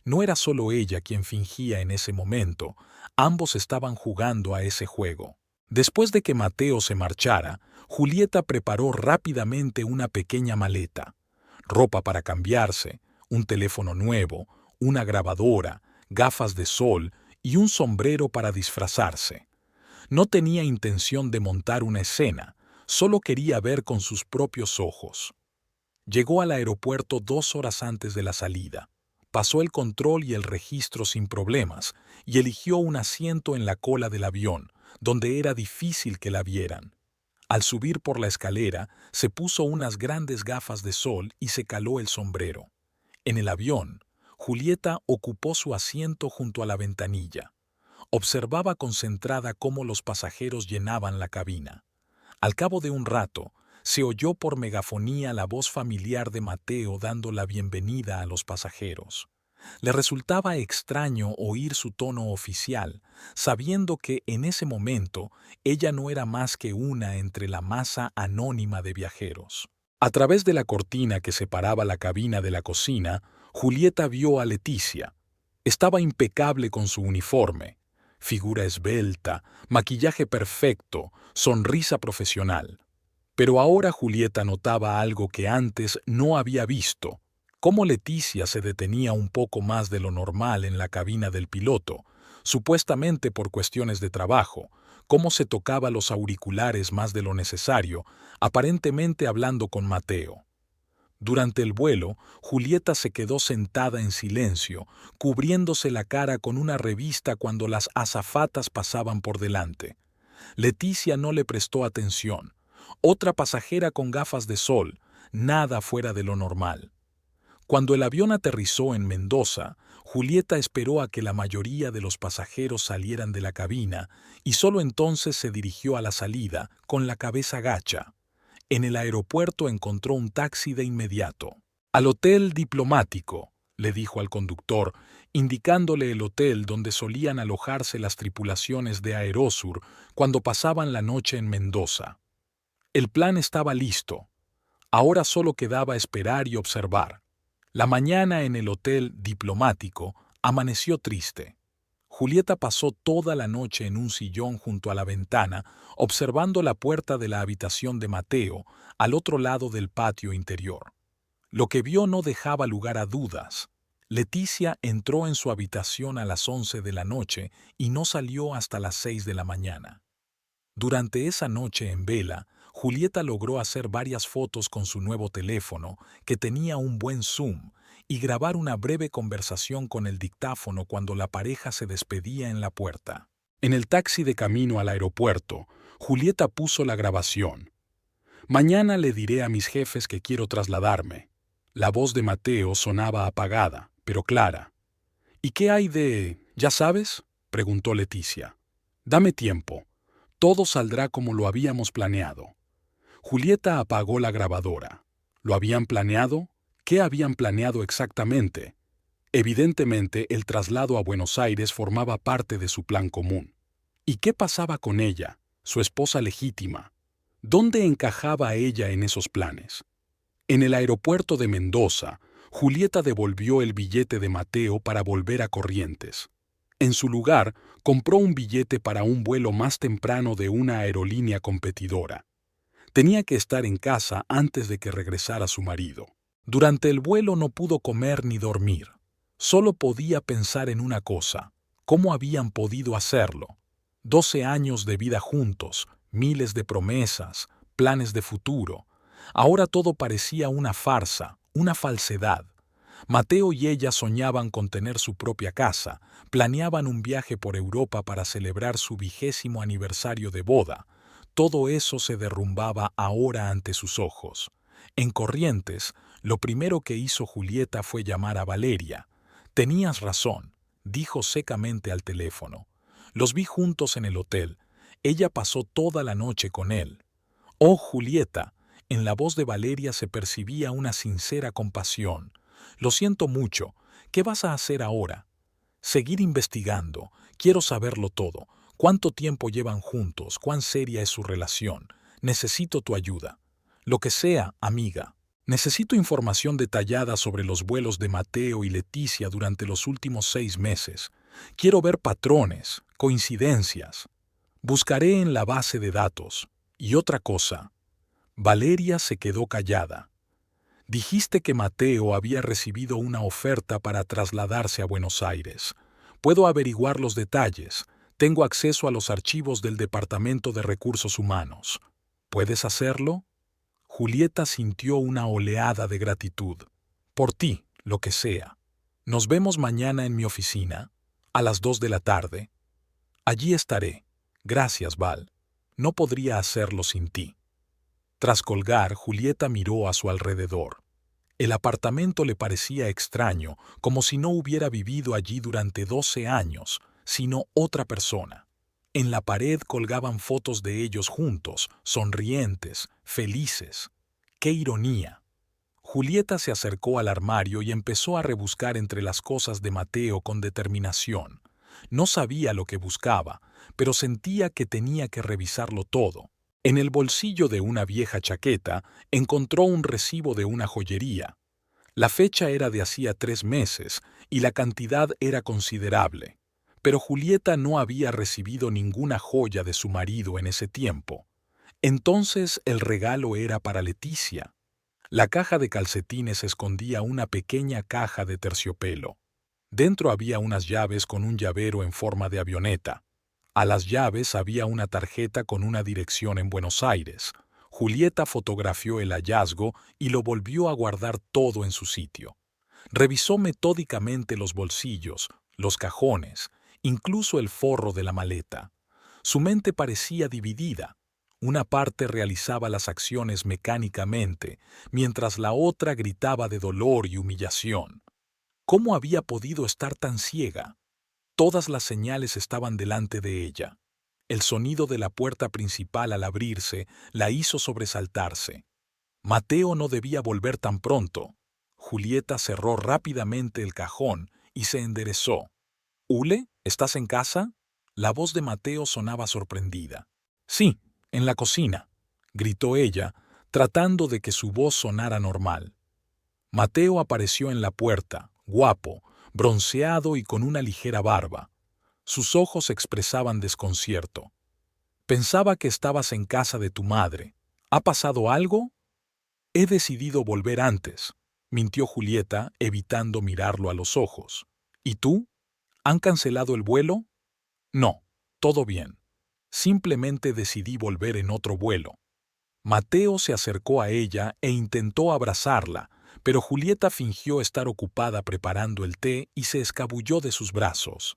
S1: No era solo ella quien fingía en ese momento, ambos estaban jugando a ese juego. Después de que Mateo se marchara, Julieta preparó rápidamente una pequeña maleta. Ropa para cambiarse, un teléfono nuevo, una grabadora, gafas de sol y un sombrero para disfrazarse. No tenía intención de montar una escena, solo quería ver con sus propios ojos. Llegó al aeropuerto 2 horas antes de la salida. Pasó el control y el registro sin problemas y eligió un asiento en la cola del avión, donde era difícil que la vieran. Al subir por la escalera, se puso unas grandes gafas de sol y se caló el sombrero. En el avión, Julieta ocupó su asiento junto a la ventanilla. Observaba concentrada cómo los pasajeros llenaban la cabina. Al cabo de un rato, se oyó por megafonía la voz familiar de Mateo dando la bienvenida a los pasajeros. Le resultaba extraño oír su tono oficial, sabiendo que en ese momento ella no era más que una entre la masa anónima de viajeros. A través de la cortina que separaba la cabina de la cocina, Julieta vio a Leticia. Estaba impecable con su uniforme, figura esbelta, maquillaje perfecto, sonrisa profesional. Pero ahora Julieta notaba algo que antes no había visto: cómo Leticia se detenía un poco más de lo normal en la cabina del piloto, supuestamente por cuestiones de trabajo, cómo se tocaba los auriculares más de lo necesario, aparentemente hablando con Mateo. Durante el vuelo, Julieta se quedó sentada en silencio, cubriéndose la cara con una revista cuando las azafatas pasaban por delante. Leticia no le prestó atención. Otra pasajera con gafas de sol, nada fuera de lo normal. Cuando el avión aterrizó en Mendoza, Julieta esperó a que la mayoría de los pasajeros salieran de la cabina y solo entonces se dirigió a la salida, con la cabeza gacha. En el aeropuerto encontró un taxi de inmediato. «Al Hotel Diplomático», le dijo al conductor, indicándole el hotel donde solían alojarse las tripulaciones de Aerosur cuando pasaban la noche en Mendoza. El plan estaba listo. Ahora solo quedaba esperar y observar. La mañana en el Hotel Diplomático amaneció triste. Julieta pasó toda la noche en un sillón junto a la ventana, observando la puerta de la habitación de Mateo, al otro lado del patio interior. Lo que vio no dejaba lugar a dudas. Leticia entró en su habitación a las 11 de la noche y no salió hasta las 6 de la mañana. Durante esa noche en vela, Julieta logró hacer varias fotos con su nuevo teléfono, que tenía un buen zoom, y grabar una breve conversación con el dictáfono cuando la pareja se despedía en la puerta. En el taxi de camino al aeropuerto, Julieta puso la grabación. «Mañana le diré a mis jefes que quiero trasladarme». La voz de Mateo sonaba apagada, pero clara. «¿Y qué hay de... ya sabes?», preguntó Leticia. «Dame tiempo. Todo saldrá como lo habíamos planeado». Julieta apagó la grabadora. ¿Lo habían planeado? ¿Qué habían planeado exactamente? Evidentemente, el traslado a Buenos Aires formaba parte de su plan común. ¿Y qué pasaba con ella, su esposa legítima? ¿Dónde encajaba ella en esos planes? En el aeropuerto de Mendoza, Julieta devolvió el billete de Mateo para volver a Corrientes. En su lugar, compró un billete para un vuelo más temprano de una aerolínea competidora. Tenía que estar en casa antes de que regresara su marido. Durante el vuelo no pudo comer ni dormir. Solo podía pensar en una cosa: ¿cómo habían podido hacerlo? 12 años de vida juntos, miles de promesas, planes de futuro. Ahora todo parecía una farsa, una falsedad. Mateo y ella soñaban con tener su propia casa, planeaban un viaje por Europa para celebrar su 20º aniversario de boda. Todo eso se derrumbaba ahora ante sus ojos. En Corrientes, lo primero que hizo Julieta fue llamar a Valeria. «Tenías razón», dijo secamente al teléfono. «Los vi juntos en el hotel. Ella pasó toda la noche con él». «Oh, Julieta», en la voz de Valeria se percibía una sincera compasión. «Lo siento mucho. ¿Qué vas a hacer ahora?» «Seguir investigando. Quiero saberlo todo. ¿Cuánto tiempo llevan juntos? ¿Cuán seria es su relación? Necesito tu ayuda». «Lo que sea, amiga. Necesito información detallada sobre los vuelos de Mateo y Leticia durante los últimos 6 meses. Quiero ver patrones, coincidencias. Buscaré en la base de datos. Y otra cosa». Valeria se quedó callada. «Dijiste que Mateo había recibido una oferta para trasladarse a Buenos Aires. Puedo averiguar los detalles. Tengo acceso a los archivos del Departamento de Recursos Humanos. ¿Puedes hacerlo?» Julieta sintió una oleada de gratitud. «Por ti, lo que sea. Nos vemos mañana en mi oficina, a las 2 de la tarde. Allí estaré. Gracias, Val. No podría hacerlo sin ti». Tras colgar, Julieta miró a su alrededor. El apartamento le parecía extraño, como si no hubiera vivido allí durante 12 años, sino otra persona. En la pared colgaban fotos de ellos juntos, sonrientes, felices. ¡Qué ironía! Julieta se acercó al armario y empezó a rebuscar entre las cosas de Mateo con determinación. No sabía lo que buscaba, pero sentía que tenía que revisarlo todo. En el bolsillo de una vieja chaqueta encontró un recibo de una joyería. La fecha era de hacía 3 meses y la cantidad era considerable. Pero Julieta no había recibido ninguna joya de su marido en ese tiempo. Entonces el regalo era para Leticia. La caja de calcetines escondía una pequeña caja de terciopelo. Dentro había unas llaves con un llavero en forma de avioneta. A las llaves había una tarjeta con una dirección en Buenos Aires. Julieta fotografió el hallazgo y lo volvió a guardar todo en su sitio. Revisó metódicamente los bolsillos, los cajones, incluso el forro de la maleta. Su mente parecía dividida. Una parte realizaba las acciones mecánicamente, mientras la otra gritaba de dolor y humillación. ¿Cómo había podido estar tan ciega? Todas las señales estaban delante de ella. El sonido de la puerta principal al abrirse la hizo sobresaltarse. Mateo no debía volver tan pronto. Julieta cerró rápidamente el cajón y se enderezó. «¿Ule? ¿Estás en casa?» La voz de Mateo sonaba sorprendida. «Sí, en la cocina», gritó ella, tratando de que su voz sonara normal. Mateo apareció en la puerta, guapo, bronceado y con una ligera barba. Sus ojos expresaban desconcierto. «Pensaba que estabas en casa de tu madre. ¿Ha pasado algo?» «He decidido volver antes», mintió Julieta, evitando mirarlo a los ojos. «¿Y tú? ¿Han cancelado el vuelo?» «No, todo bien. Simplemente decidí volver en otro vuelo». Mateo se acercó a ella e intentó abrazarla, pero Julieta fingió estar ocupada preparando el té y se escabulló de sus brazos.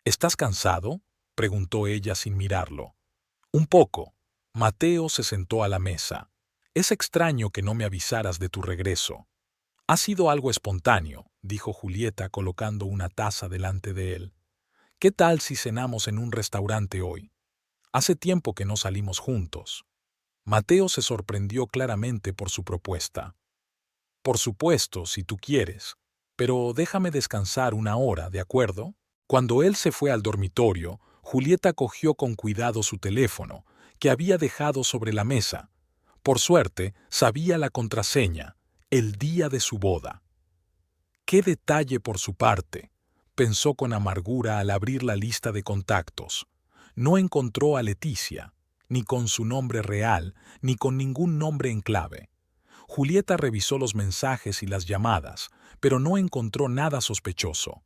S1: «¿Estás cansado?», preguntó ella sin mirarlo. «Un poco». Mateo se sentó a la mesa. «Es extraño que no me avisaras de tu regreso». «Ha sido algo espontáneo», dijo Julieta colocando una taza delante de él. «¿Qué tal si cenamos en un restaurante hoy? Hace tiempo que no salimos juntos». Mateo se sorprendió claramente por su propuesta. «Por supuesto, si tú quieres. Pero déjame descansar una hora, ¿de acuerdo?» Cuando él se fue al dormitorio, Julieta cogió con cuidado su teléfono, que había dejado sobre la mesa. Por suerte, sabía la contraseña, el día de su boda. «Qué detalle por su parte», pensó con amargura al abrir la lista de contactos. No encontró a Leticia, ni con su nombre real, ni con ningún nombre en clave. Julieta revisó los mensajes y las llamadas, pero no encontró nada sospechoso.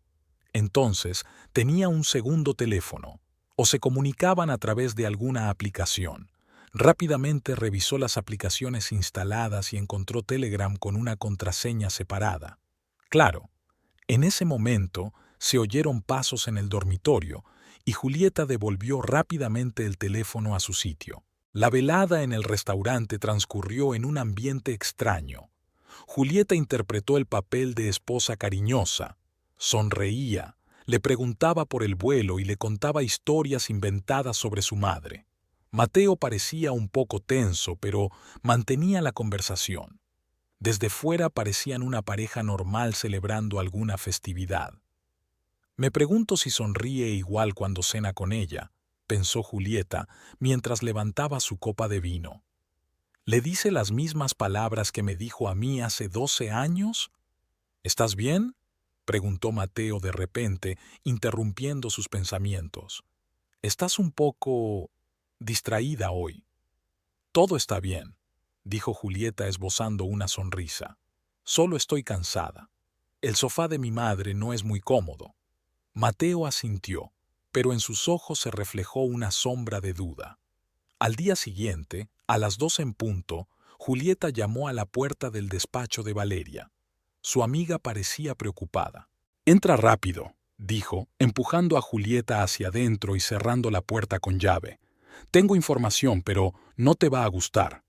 S1: Entonces, tenía un segundo teléfono, o se comunicaban a través de alguna aplicación. Rápidamente revisó las aplicaciones instaladas y encontró Telegram con una contraseña separada. Claro, en ese momento se oyeron pasos en el dormitorio y Julieta devolvió rápidamente el teléfono a su sitio. La velada en el restaurante transcurrió en un ambiente extraño. Julieta interpretó el papel de esposa cariñosa. Sonreía, le preguntaba por el vuelo y le contaba historias inventadas sobre su madre. Mateo parecía un poco tenso, pero mantenía la conversación. Desde fuera parecían una pareja normal celebrando alguna festividad. Me pregunto si sonríe igual cuando cena con ella, pensó Julieta mientras levantaba su copa de vino. ¿Le dice las mismas palabras que me dijo a mí hace 12 años? ¿Estás bien?, preguntó Mateo de repente, interrumpiendo sus pensamientos. Estás un poco distraída hoy. Todo está bien, dijo Julieta esbozando una sonrisa. Solo estoy cansada. El sofá de mi madre no es muy cómodo. Mateo asintió, pero en sus ojos se reflejó una sombra de duda. Al día siguiente, a las 2 en punto, Julieta llamó a la puerta del despacho de Valeria. Su amiga parecía preocupada. «Entra rápido», dijo, empujando a Julieta hacia adentro y cerrando la puerta con llave. «Tengo información, pero no te va a gustar».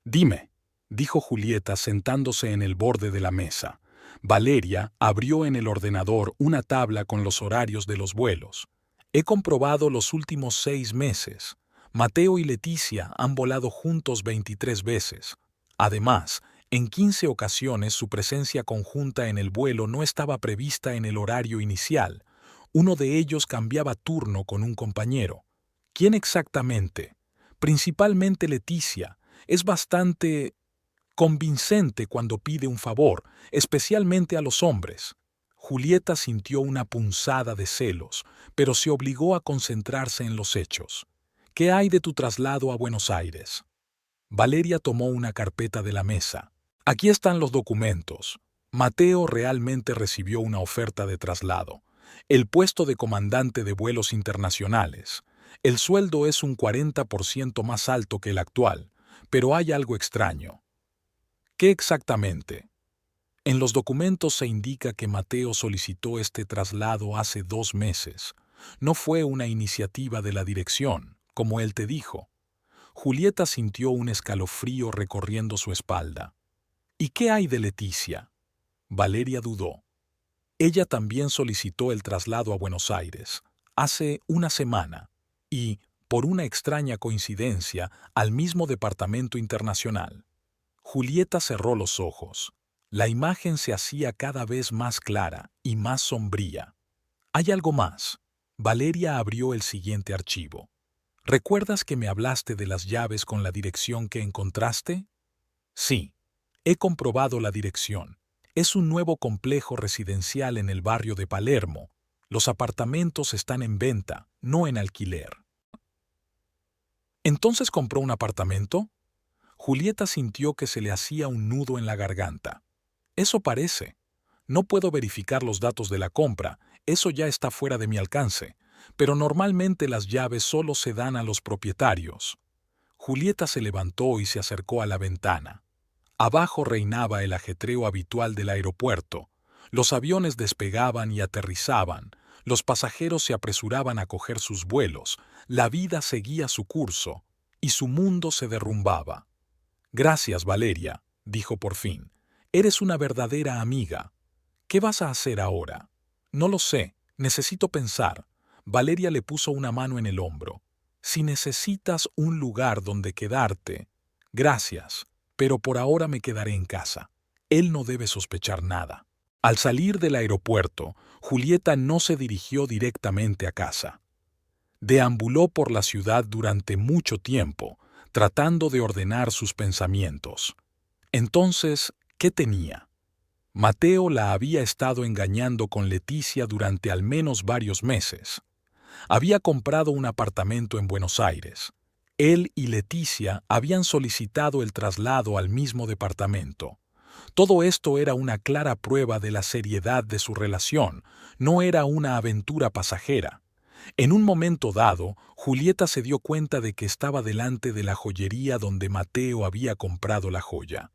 S1: «Dime», dijo Julieta sentándose en el borde de la mesa. Valeria abrió en el ordenador una tabla con los horarios de los vuelos. «He comprobado los últimos 6 meses. Mateo y Leticia han volado juntos 23 veces. Además, en 15 ocasiones su presencia conjunta en el vuelo no estaba prevista en el horario inicial. Uno de ellos cambiaba turno con un compañero. ¿Quién exactamente? Principalmente Leticia. Es bastante convincente cuando pide un favor, especialmente a los hombres». Julieta sintió una punzada de celos, pero se obligó a concentrarse en los hechos. «¿Qué hay de tu traslado a Buenos Aires?» Valeria tomó una carpeta de la mesa. «Aquí están los documentos. Mateo realmente recibió una oferta de traslado. El puesto de comandante de vuelos internacionales. El sueldo es un 40% más alto que el actual, pero hay algo extraño». «¿Qué exactamente?» En los documentos se indica que Mateo solicitó este traslado hace 2 meses. No fue una iniciativa de la dirección, como él te dijo. Julieta sintió un escalofrío recorriendo su espalda. «¿Y qué hay de Leticia?» Valeria dudó. Ella también solicitó el traslado a Buenos Aires, hace una semana, y, por una extraña coincidencia, al mismo departamento internacional. Julieta cerró los ojos. La imagen se hacía cada vez más clara y más sombría. «Hay algo más». Valeria abrió el siguiente archivo. «¿Recuerdas que me hablaste de las llaves con la dirección que encontraste?» «Sí. He comprobado la dirección. Es un nuevo complejo residencial en el barrio de Palermo. Los apartamentos están en venta, no en alquiler». «¿Entonces compró un apartamento?» Julieta sintió que se le hacía un nudo en la garganta. «Eso parece. No puedo verificar los datos de la compra, eso ya está fuera de mi alcance, pero normalmente las llaves solo se dan a los propietarios». Julieta se levantó y se acercó a la ventana. Abajo reinaba el ajetreo habitual del aeropuerto. Los aviones despegaban y aterrizaban, los pasajeros se apresuraban a coger sus vuelos, la vida seguía su curso, y su mundo se derrumbaba. «Gracias, Valeria», dijo por fin. «Eres una verdadera amiga. ¿Qué vas a hacer ahora?» «No lo sé, necesito pensar». Valeria le puso una mano en el hombro. «Si necesitas un lugar donde quedarte...» «Gracias, pero por ahora me quedaré en casa. Él no debe sospechar nada». Al salir del aeropuerto, Julieta no se dirigió directamente a casa. Deambuló por la ciudad durante mucho tiempo, tratando de ordenar sus pensamientos. Entonces, ¿qué tenía? Mateo la había estado engañando con Leticia durante al menos varios meses. Había comprado un apartamento en Buenos Aires. Él y Leticia habían solicitado el traslado al mismo departamento. Todo esto era una clara prueba de la seriedad de su relación, no era una aventura pasajera. En un momento dado, Julieta se dio cuenta de que estaba delante de la joyería donde Mateo había comprado la joya.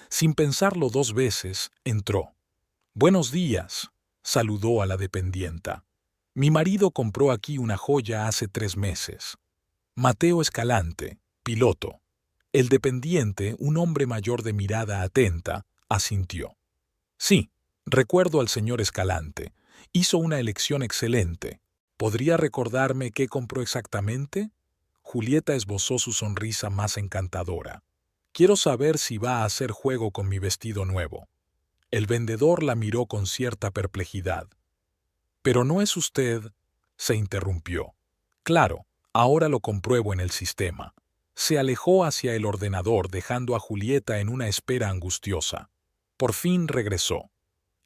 S1: Sin pensarlo dos veces, entró. «Buenos días», saludó a la dependienta. «Mi marido compró aquí una joya hace 3 meses». Mateo Escalante, piloto. El dependiente, un hombre mayor de mirada atenta, asintió. «Sí, recuerdo al señor Escalante. Hizo una elección excelente. ¿Podría recordarme qué compró exactamente?» Julieta esbozó su sonrisa más encantadora. «Quiero saber si va a hacer juego con mi vestido nuevo». El vendedor la miró con cierta perplejidad. «Pero no es usted», se interrumpió. «Claro, ahora lo compruebo en el sistema». Se alejó hacia el ordenador dejando a Julieta en una espera angustiosa. Por fin regresó.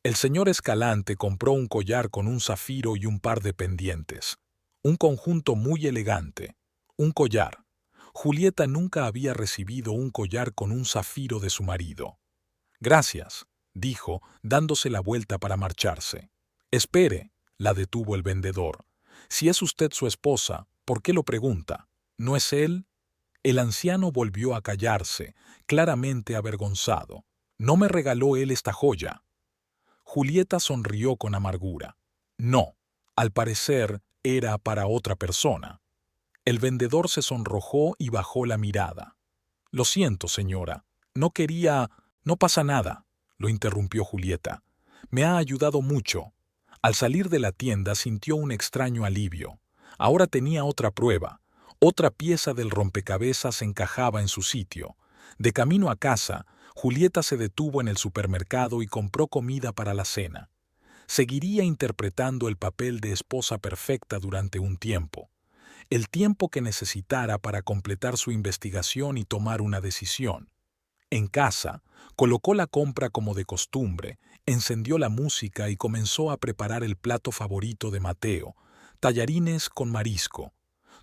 S1: El señor Escalante compró un collar con un zafiro y un par de pendientes. Un conjunto muy elegante. Un collar. Julieta nunca había recibido un collar con un zafiro de su marido. «Gracias», dijo, dándose la vuelta para marcharse. «Espere», la detuvo el vendedor. «Si es usted su esposa, ¿por qué lo pregunta? ¿No es él?» El anciano volvió a callarse, claramente avergonzado. «¿No me regaló él esta joya?» Julieta sonrió con amargura. «No, al parecer era para otra persona». El vendedor se sonrojó y bajó la mirada. «Lo siento, señora. No quería... No pasa nada», lo interrumpió Julieta. «Me ha ayudado mucho». Al salir de la tienda sintió un extraño alivio. Ahora tenía otra prueba. Otra pieza del rompecabezas encajaba en su sitio. De camino a casa, Julieta se detuvo en el supermercado y compró comida para la cena. Seguiría interpretando el papel de esposa perfecta durante un tiempo. El tiempo que necesitara para completar su investigación y tomar una decisión. En casa, colocó la compra como de costumbre, encendió la música y comenzó a preparar el plato favorito de Mateo, tallarines con marisco.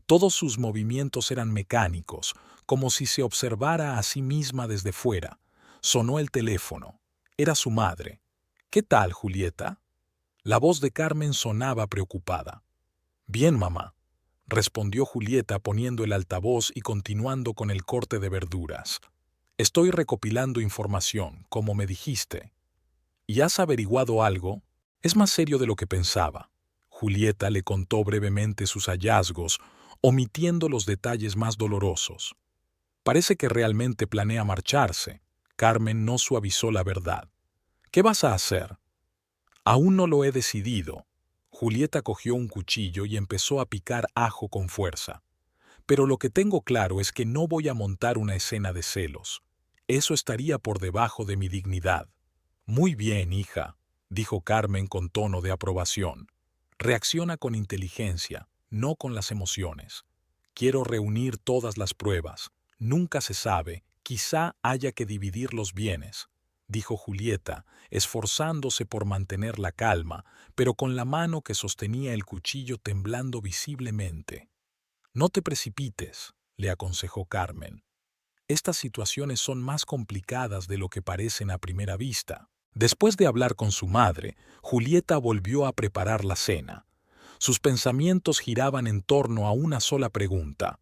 S1: Todos sus movimientos eran mecánicos, como si se observara a sí misma desde fuera. Sonó el teléfono. Era su madre. «¿Qué tal, Julieta?» La voz de Carmen sonaba preocupada. «Bien, mamá», respondió Julieta poniendo el altavoz y continuando con el corte de verduras. «Estoy recopilando información, como me dijiste». «¿Y has averiguado algo?» «Es más serio de lo que pensaba». Julieta le contó brevemente sus hallazgos, omitiendo los detalles más dolorosos. «Parece que realmente planea marcharse». Carmen no suavizó la verdad. «¿Qué vas a hacer?» «Aún no lo he decidido». Julieta cogió un cuchillo y empezó a picar ajo con fuerza. «Pero lo que tengo claro es que no voy a montar una escena de celos. Eso estaría por debajo de mi dignidad». «Muy bien, hija», dijo Carmen con tono de aprobación. «Reacciona con inteligencia, no con las emociones. Quiero reunir todas las pruebas. Nunca se sabe, quizá haya que dividir los bienes», dijo Julieta, esforzándose por mantener la calma, pero con la mano que sostenía el cuchillo temblando visiblemente. «No te precipites», le aconsejó Carmen. «Estas situaciones son más complicadas de lo que parecen a primera vista». Después de hablar con su madre, Julieta volvió a preparar la cena. Sus pensamientos giraban en torno a una sola pregunta.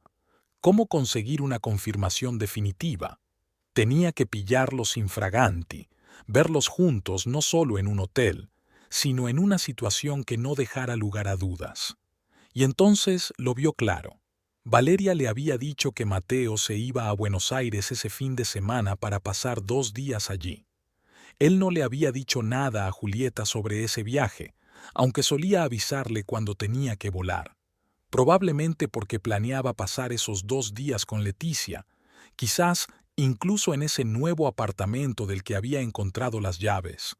S1: ¿Cómo conseguir una confirmación definitiva? Tenía que pillarlos infraganti, verlos juntos no solo en un hotel, sino en una situación que no dejara lugar a dudas. Y entonces lo vio claro. Valeria le había dicho que Mateo se iba a Buenos Aires ese fin de semana para pasar 2 días allí. Él no le había dicho nada a Julieta sobre ese viaje, aunque solía avisarle cuando tenía que volar. Probablemente porque planeaba pasar esos 2 días con Leticia, quizás incluso en ese nuevo apartamento del que había encontrado las llaves.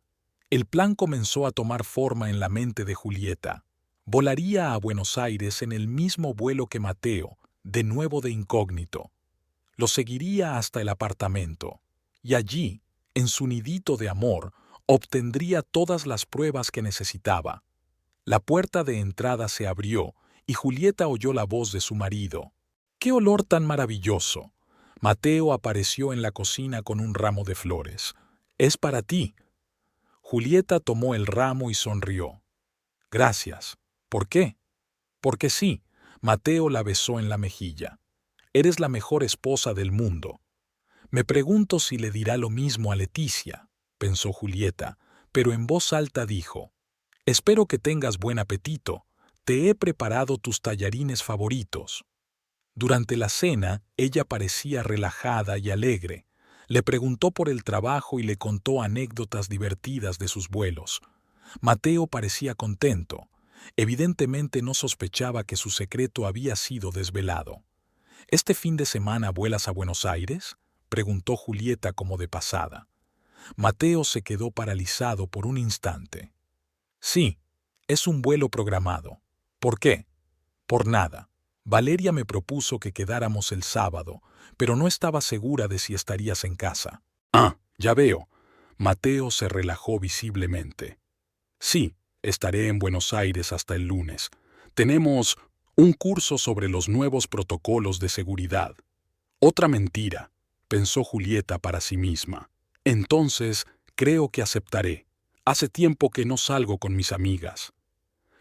S1: El plan comenzó a tomar forma en la mente de Julieta. Volaría a Buenos Aires en el mismo vuelo que Mateo, de nuevo de incógnito. Lo seguiría hasta el apartamento, y allí, en su nidito de amor, obtendría todas las pruebas que necesitaba. La puerta de entrada se abrió y Julieta oyó la voz de su marido. ¡Qué olor tan maravilloso! Mateo apareció en la cocina con un ramo de flores. «Es para ti». Julieta tomó el ramo y sonrió. «Gracias». «¿Por qué?» «Porque sí». Mateo la besó en la mejilla. «Eres la mejor esposa del mundo». Me pregunto si le dirá lo mismo a Leticia, pensó Julieta, pero en voz alta dijo: «Espero que tengas buen apetito. Te he preparado tus tallarines favoritos». Durante la cena, ella parecía relajada y alegre. Le preguntó por el trabajo y le contó anécdotas divertidas de sus vuelos. Mateo parecía contento. Evidentemente no sospechaba que su secreto había sido desvelado. «¿Este fin de semana vuelas a Buenos Aires?», preguntó Julieta como de pasada. Mateo se quedó paralizado por un instante. «Sí, es un vuelo programado». «¿Por qué?» «Por nada. Valeria me propuso que quedáramos el sábado, pero no estaba segura de si estarías en casa». «Ah, ya veo». Mateo se relajó visiblemente. «Sí, estaré en Buenos Aires hasta el lunes. Tenemos un curso sobre los nuevos protocolos de seguridad». «Otra mentira», pensó Julieta para sí misma. «Entonces, creo que aceptaré. Hace tiempo que no salgo con mis amigas».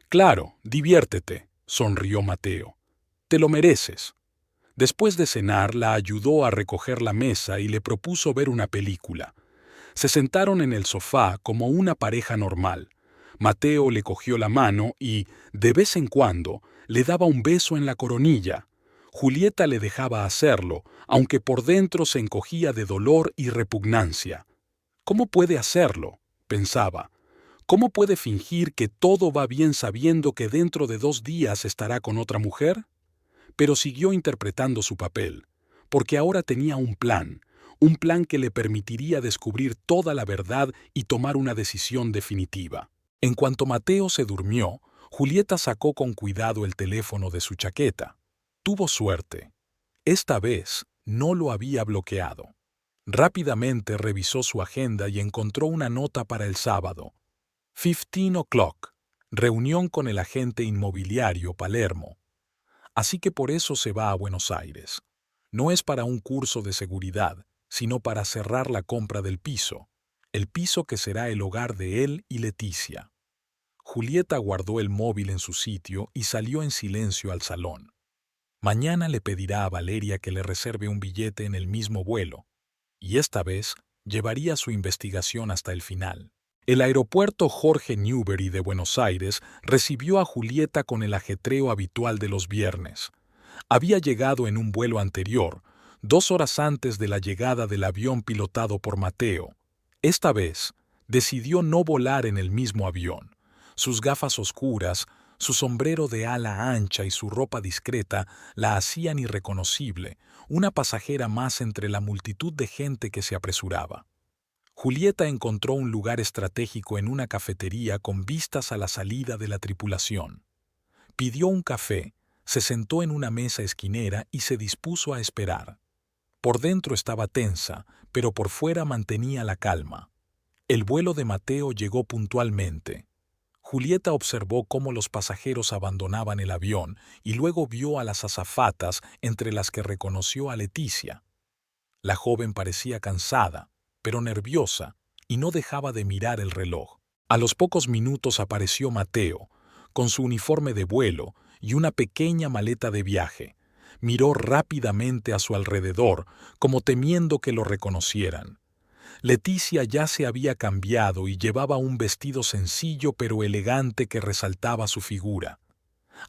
S1: «Claro, diviértete», sonrió Mateo. «Te lo mereces». Después de cenar, la ayudó a recoger la mesa y le propuso ver una película. Se sentaron en el sofá como una pareja normal. Mateo le cogió la mano y, de vez en cuando, le daba un beso en la coronilla. Julieta le dejaba hacerlo, aunque por dentro se encogía de dolor y repugnancia. «¿Cómo puede hacerlo?», pensaba. «¿Cómo puede fingir que todo va bien sabiendo que dentro de 2 días estará con otra mujer?». Pero siguió interpretando su papel, porque ahora tenía un plan que le permitiría descubrir toda la verdad y tomar una decisión definitiva. En cuanto Mateo se durmió, Julieta sacó con cuidado el teléfono de su chaqueta. Tuvo suerte. Esta vez no lo había bloqueado. Rápidamente revisó su agenda y encontró una nota para el sábado. 15 o'clock. Reunión con el agente inmobiliario Palermo. Así que por eso se va a Buenos Aires. No es para un curso de seguridad, sino para cerrar la compra del piso, el piso que será el hogar de él y Leticia. Julieta guardó el móvil en su sitio y salió en silencio al salón. Mañana le pedirá a Valeria que le reserve un billete en el mismo vuelo, y esta vez llevaría su investigación hasta el final. El aeropuerto Jorge Newbery de Buenos Aires recibió a Julieta con el ajetreo habitual de los viernes. Había llegado en un vuelo anterior, 2 horas antes de la llegada del avión pilotado por Mateo. Esta vez, decidió no volar en el mismo avión. Sus gafas oscuras, su sombrero de ala ancha y su ropa discreta la hacían irreconocible, una pasajera más entre la multitud de gente que se apresuraba. Julieta encontró un lugar estratégico en una cafetería con vistas a la salida de la tripulación. Pidió un café, se sentó en una mesa esquinera y se dispuso a esperar. Por dentro estaba tensa, pero por fuera mantenía la calma. El vuelo de Mateo llegó puntualmente. Julieta observó cómo los pasajeros abandonaban el avión y luego vio a las azafatas, entre las que reconoció a Leticia. La joven parecía cansada, pero nerviosa, y no dejaba de mirar el reloj. A los pocos minutos apareció Mateo, con su uniforme de vuelo y una pequeña maleta de viaje. Miró rápidamente a su alrededor, como temiendo que lo reconocieran. Leticia ya se había cambiado y llevaba un vestido sencillo pero elegante que resaltaba su figura.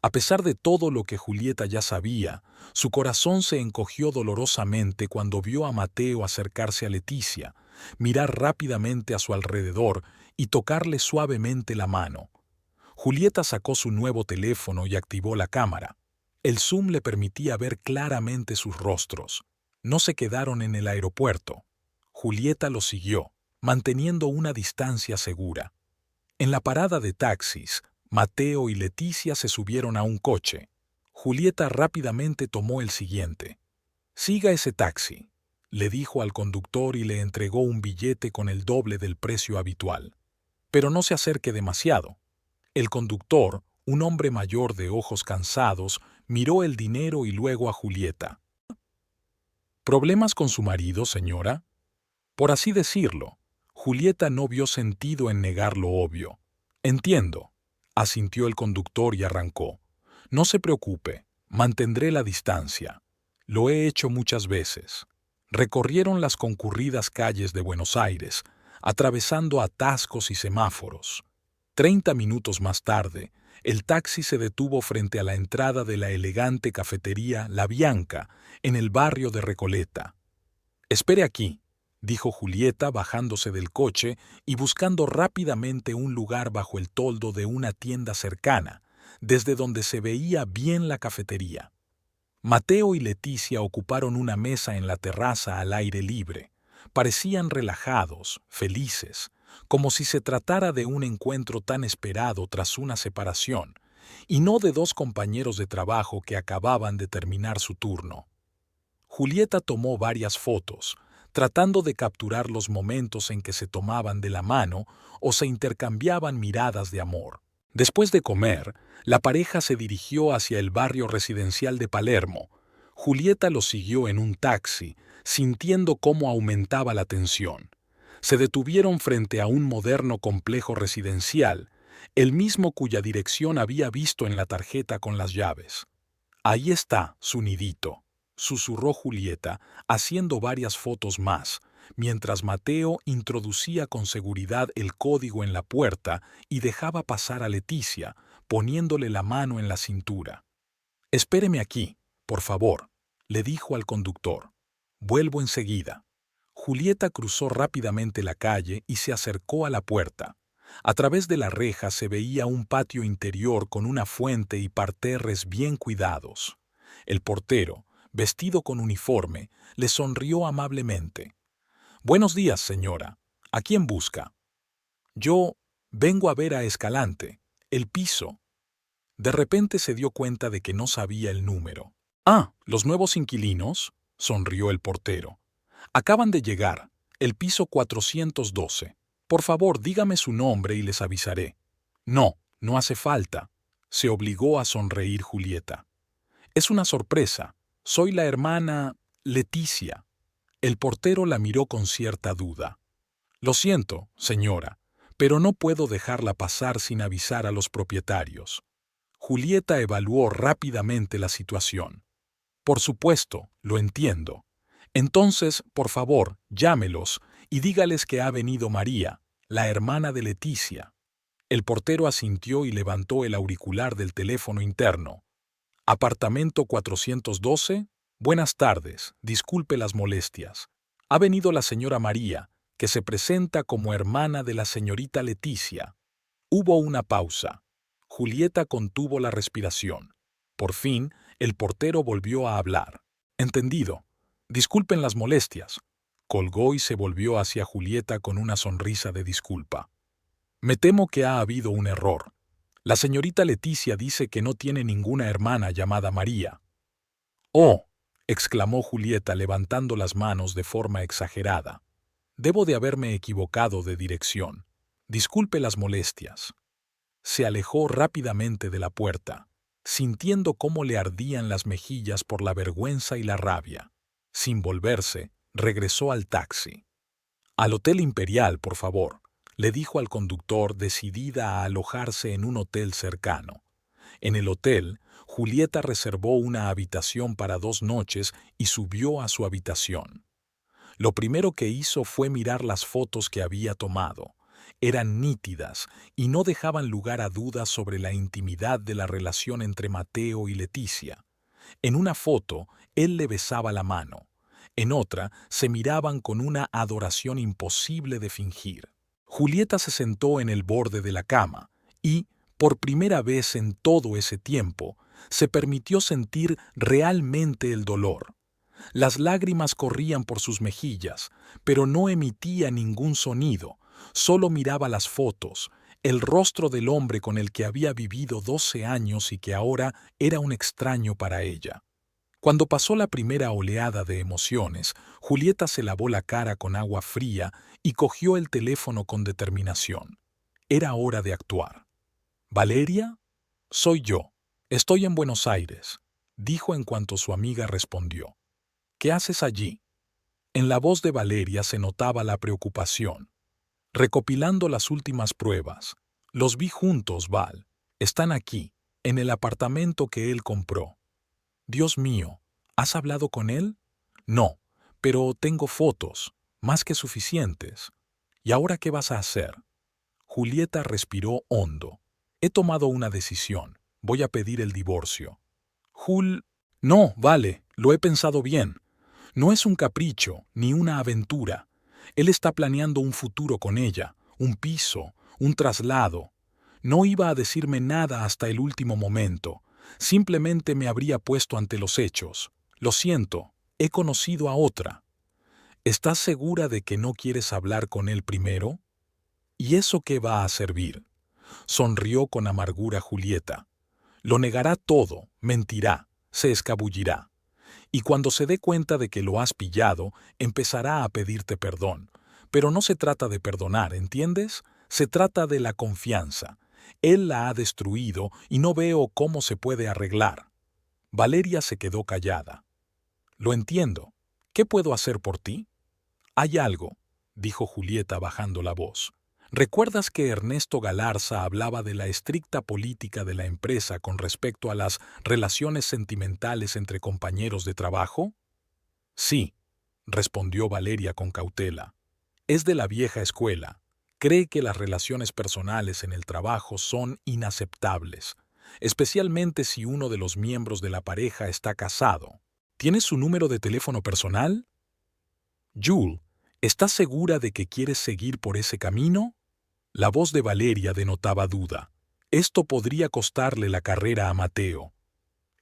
S1: A pesar de todo lo que Julieta ya sabía, su corazón se encogió dolorosamente cuando vio a Mateo acercarse a Leticia, mirar rápidamente a su alrededor y tocarle suavemente la mano. Julieta sacó su nuevo teléfono y activó la cámara. El zoom le permitía ver claramente sus rostros. No se quedaron en el aeropuerto. Julieta los siguió, manteniendo una distancia segura. En la parada de taxis, Mateo y Leticia se subieron a un coche. Julieta rápidamente tomó el siguiente. «Siga ese taxi», le dijo al conductor y le entregó un billete con el doble del precio habitual. «Pero no se acerque demasiado». El conductor, un hombre mayor de ojos cansados, Miró el dinero y luego a Julieta. ¿Problemas con su marido, señora? Por así decirlo. Julieta no vio sentido en negar lo obvio. Entiendo, asintió el conductor y arrancó. No se preocupe, mantendré la distancia. Lo he hecho muchas veces. Recorrieron las concurridas calles de Buenos Aires, atravesando atascos y semáforos. 30 minutos más tarde, el taxi se detuvo frente a la entrada de la elegante cafetería La Bianca, en el barrio de Recoleta. «Espere aquí», dijo Julieta bajándose del coche y buscando rápidamente un lugar bajo el toldo de una tienda cercana, desde donde se veía bien la cafetería. Mateo y Leticia ocuparon una mesa en la terraza al aire libre. Parecían relajados, felices, como si se tratara de un encuentro tan esperado tras una separación, y no de dos compañeros de trabajo que acababan de terminar su turno. Julieta tomó varias fotos, tratando de capturar los momentos en que se tomaban de la mano o se intercambiaban miradas de amor. Después de comer, la pareja se dirigió hacia el barrio residencial de Palermo. Julieta los siguió en un taxi, sintiendo cómo aumentaba la tensión. Se detuvieron frente a un moderno complejo residencial, el mismo cuya dirección había visto en la tarjeta con las llaves. «Ahí está su nidito», susurró Julieta, haciendo varias fotos más, mientras Mateo introducía con seguridad el código en la puerta y dejaba pasar a Leticia, poniéndole la mano en la cintura. «Espéreme aquí, por favor», le dijo al conductor. «Vuelvo enseguida». Julieta cruzó rápidamente la calle y se acercó a la puerta. A través de la reja se veía un patio interior con una fuente y parterres bien cuidados. El portero, vestido con uniforme, le sonrió amablemente. «Buenos días, señora. ¿A quién busca?» «Yo vengo a ver a Escalante, el piso». De repente se dio cuenta de que no sabía el número. «Ah, ¿los nuevos inquilinos?», sonrió el portero. «Acaban de llegar, el piso 412. Por favor, dígame su nombre y les avisaré». «No, no hace falta», se obligó a sonreír Julieta. «Es una sorpresa. Soy la hermana Leticia». El portero la miró con cierta duda. «Lo siento, señora, pero no puedo dejarla pasar sin avisar a los propietarios». Julieta evaluó rápidamente la situación. «Por supuesto, lo entiendo. Entonces, por favor, llámelos y dígales que ha venido María, la hermana de Leticia». El portero asintió y levantó el auricular del teléfono interno. «Apartamento 412. Buenas tardes, disculpe las molestias. Ha venido la señora María, que se presenta como hermana de la señorita Leticia». Hubo una pausa. Julieta contuvo la respiración. Por fin, el portero volvió a hablar. «Entendido. Disculpen las molestias». Colgó y se volvió hacia Julieta con una sonrisa de disculpa. «Me temo que ha habido un error. La señorita Leticia dice que no tiene ninguna hermana llamada María». «Oh», exclamó Julieta levantando las manos de forma exagerada. «Debo de haberme equivocado de dirección. Disculpe las molestias». Se alejó rápidamente de la puerta, sintiendo cómo le ardían las mejillas por la vergüenza y la rabia. Sin volverse, regresó al taxi. «Al Hotel Imperial, por favor», le dijo al conductor, decidida a alojarse en un hotel cercano. En el hotel, Julieta reservó una habitación para 2 noches y subió a su habitación. Lo primero que hizo fue mirar las fotos que había tomado. Eran nítidas y no dejaban lugar a dudas sobre la intimidad de la relación entre Mateo y Leticia. En una foto, él le besaba la mano. En otra, se miraban con una adoración imposible de fingir. Julieta se sentó en el borde de la cama y, por primera vez en todo ese tiempo, se permitió sentir realmente el dolor. Las lágrimas corrían por sus mejillas, pero no emitía ningún sonido, solo miraba las fotos, el rostro del hombre con el que había vivido 12 años y que ahora era un extraño para ella. Cuando pasó la primera oleada de emociones, Julieta se lavó la cara con agua fría y cogió el teléfono con determinación. Era hora de actuar. «¿Valeria? Soy yo. Estoy en Buenos Aires. dijo en cuanto su amiga respondió. ¿Qué haces allí? En la voz de Valeria se notaba la preocupación. Recopilando las últimas pruebas. Los vi juntos, Val. Están aquí, en el apartamento que él compró. Dios mío, ¿has hablado con él? No, pero tengo fotos, más que suficientes. ¿Y ahora qué vas a hacer? Julieta respiró hondo. He tomado una decisión. Voy a pedir el divorcio. No, vale, lo he pensado bien. No es un capricho, ni una aventura. Él está planeando un futuro con ella, un piso, un traslado. No iba a decirme nada hasta el último momento. Simplemente me habría puesto ante los hechos. Lo siento, he conocido a otra. ¿Estás segura de que no quieres hablar con él primero? ¿Y eso qué va a servir? Sonrió con amargura Julieta. Lo negará todo, mentirá, se escabullirá. Y cuando se dé cuenta de que lo has pillado, empezará a pedirte perdón. Pero no se trata de perdonar, ¿entiendes? Se trata de la confianza. Él la ha destruido y no veo cómo se puede arreglar. Valeria se quedó callada. Lo entiendo. ¿Qué puedo hacer por ti? Hay algo, dijo Julieta bajando la voz. ¿Recuerdas que Ernesto Galarza hablaba de la estricta política de la empresa con respecto a las relaciones sentimentales entre compañeros de trabajo? Sí, respondió Valeria con cautela. Es de la vieja escuela. Cree que las relaciones personales en el trabajo son inaceptables, especialmente si uno de los miembros de la pareja está casado. ¿Tienes su número de teléfono personal? Jules, ¿estás segura de que quieres seguir por ese camino? La voz de Valeria denotaba duda. Esto podría costarle la carrera a Mateo.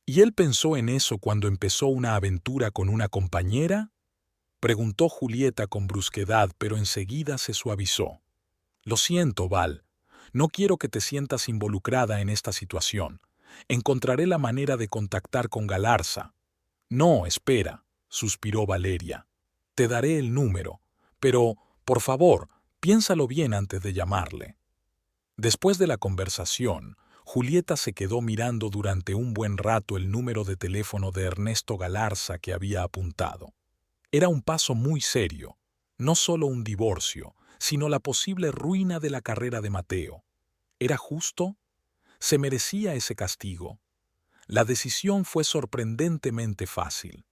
S1: ¿Y él pensó en eso cuando empezó una aventura con una compañera? Preguntó Julieta con brusquedad, pero enseguida se suavizó. Lo siento, Val. No quiero que te sientas involucrada en esta situación. Encontraré la manera de contactar con Galarza. No, espera, suspiró Valeria. Te daré el número, pero, por favor, piénsalo bien antes de llamarle. Después de la conversación, Julieta se quedó mirando durante un buen rato el número de teléfono de Ernesto Galarza que había apuntado. Era un paso muy serio, no solo un divorcio, sino la posible ruina de la carrera de Mateo. ¿Era justo? ¿Se merecía ese castigo? La decisión fue sorprendentemente fácil.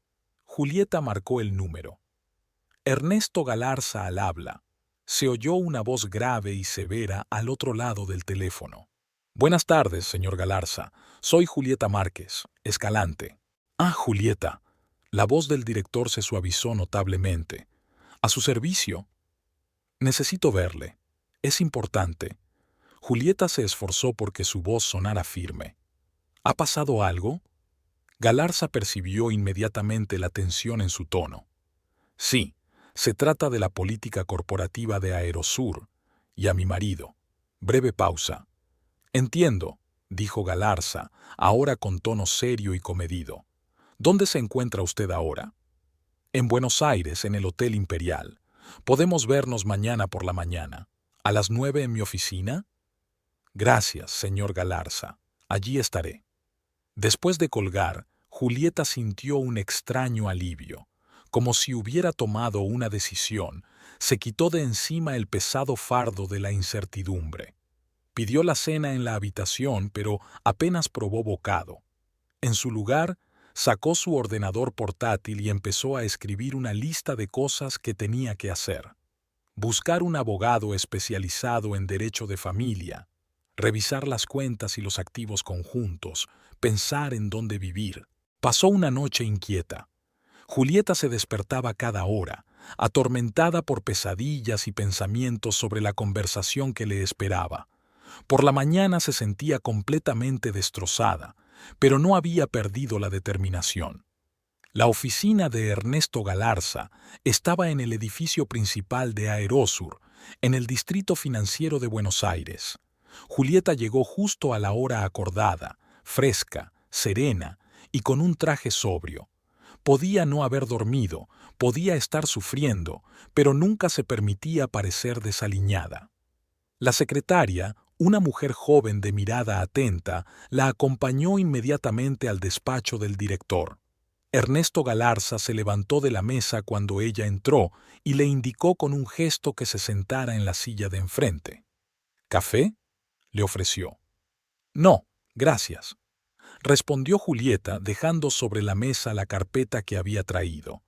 S1: Julieta marcó el número. Ernesto Galarza al habla. Se oyó una voz grave y severa al otro lado del teléfono. Buenas tardes, señor Galarza. Soy Julieta Márquez, Escalante. Ah, Julieta. La voz del director se suavizó notablemente. A su servicio. Necesito verle. Es importante. Julieta se esforzó porque su voz sonara firme. ¿Ha pasado algo? Galarza percibió inmediatamente la tensión en su tono. Sí, se trata de la política corporativa de Aerosur y a mi marido. Breve pausa. Entiendo, dijo Galarza, ahora con tono serio y comedido. ¿Dónde se encuentra usted ahora? En Buenos Aires, en el Hotel Imperial. Podemos vernos mañana por la mañana. ¿A las 9 en mi oficina? Gracias, señor Galarza. Allí estaré. Después de colgar, Julieta sintió un extraño alivio. Como si hubiera tomado una decisión, se quitó de encima el pesado fardo de la incertidumbre. Pidió la cena en la habitación, pero apenas probó bocado. En su lugar, sacó su ordenador portátil y empezó a escribir una lista de cosas que tenía que hacer. Buscar un abogado especializado en derecho de familia, revisar las cuentas y los activos conjuntos, pensar en dónde vivir. Pasó una noche inquieta. Julieta se despertaba cada hora, atormentada por pesadillas y pensamientos sobre la conversación que le esperaba. Por la mañana se sentía completamente destrozada, pero no había perdido la determinación. La oficina de Ernesto Galarza estaba en el edificio principal de Aerosur, en el distrito financiero de Buenos Aires. Julieta llegó justo a la hora acordada, fresca, serena y con un traje sobrio. Podía no haber dormido, podía estar sufriendo, pero nunca se permitía parecer desaliñada. La secretaria, Una mujer joven de mirada atenta la acompañó inmediatamente al despacho del director. Ernesto Galarza se levantó de la mesa cuando ella entró y le indicó con un gesto que se sentara en la silla de enfrente. ¿Café?, le ofreció. No, gracias, respondió Julieta dejando sobre la mesa la carpeta que había traído.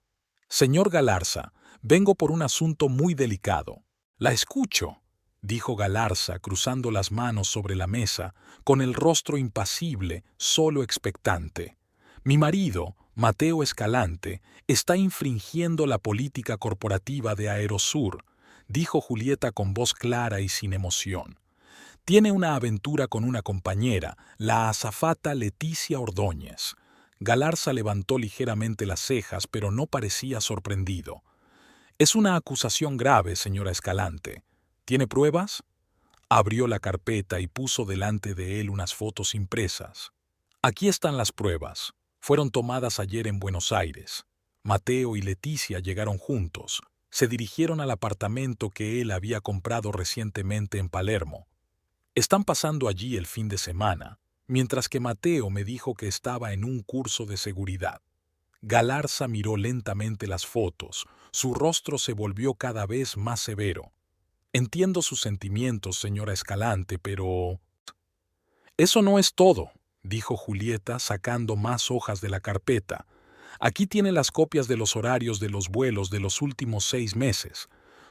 S1: Señor Galarza, vengo por un asunto muy delicado. La escucho, dijo Galarza cruzando las manos sobre la mesa, con el rostro impasible, solo expectante. Mi marido, Mateo Escalante, está infringiendo la política corporativa de Aerosur, dijo Julieta con voz clara y sin emoción. Tiene una aventura con una compañera, la azafata Leticia Ordóñez. Galarza levantó ligeramente las cejas, pero no parecía sorprendido. Es una acusación grave, señora Escalante. ¿Tiene pruebas? Abrió la carpeta y puso delante de él unas fotos impresas. Aquí están las pruebas. Fueron tomadas ayer en Buenos Aires. Mateo y Leticia llegaron juntos. Se dirigieron al apartamento que él había comprado recientemente en Palermo. Están pasando allí el fin de semana, mientras que Mateo me dijo que estaba en un curso de seguridad. Galarza miró lentamente las fotos. Su rostro se volvió cada vez más severo. Entiendo sus sentimientos, señora Escalante, pero... Eso no es todo, dijo Julieta sacando más hojas de la carpeta. Aquí tiene las copias de los horarios de los vuelos de los últimos 6 meses.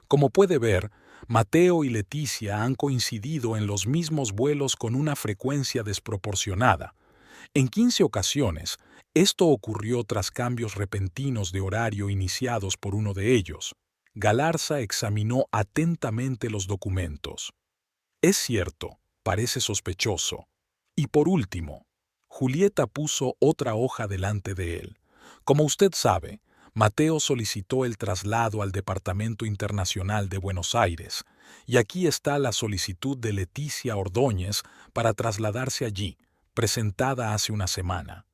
S1: Como puede ver, Mateo y Leticia han coincidido en los mismos vuelos con una frecuencia desproporcionada. En 15 ocasiones, esto ocurrió tras cambios repentinos de horario iniciados por uno de ellos. Galarza examinó atentamente los documentos. Es cierto, parece sospechoso. Y por último, Julieta puso otra hoja delante de él. Como usted sabe, Mateo solicitó el traslado al Departamento Internacional de Buenos Aires, y aquí está la solicitud de Leticia Ordóñez para trasladarse allí, presentada hace una semana.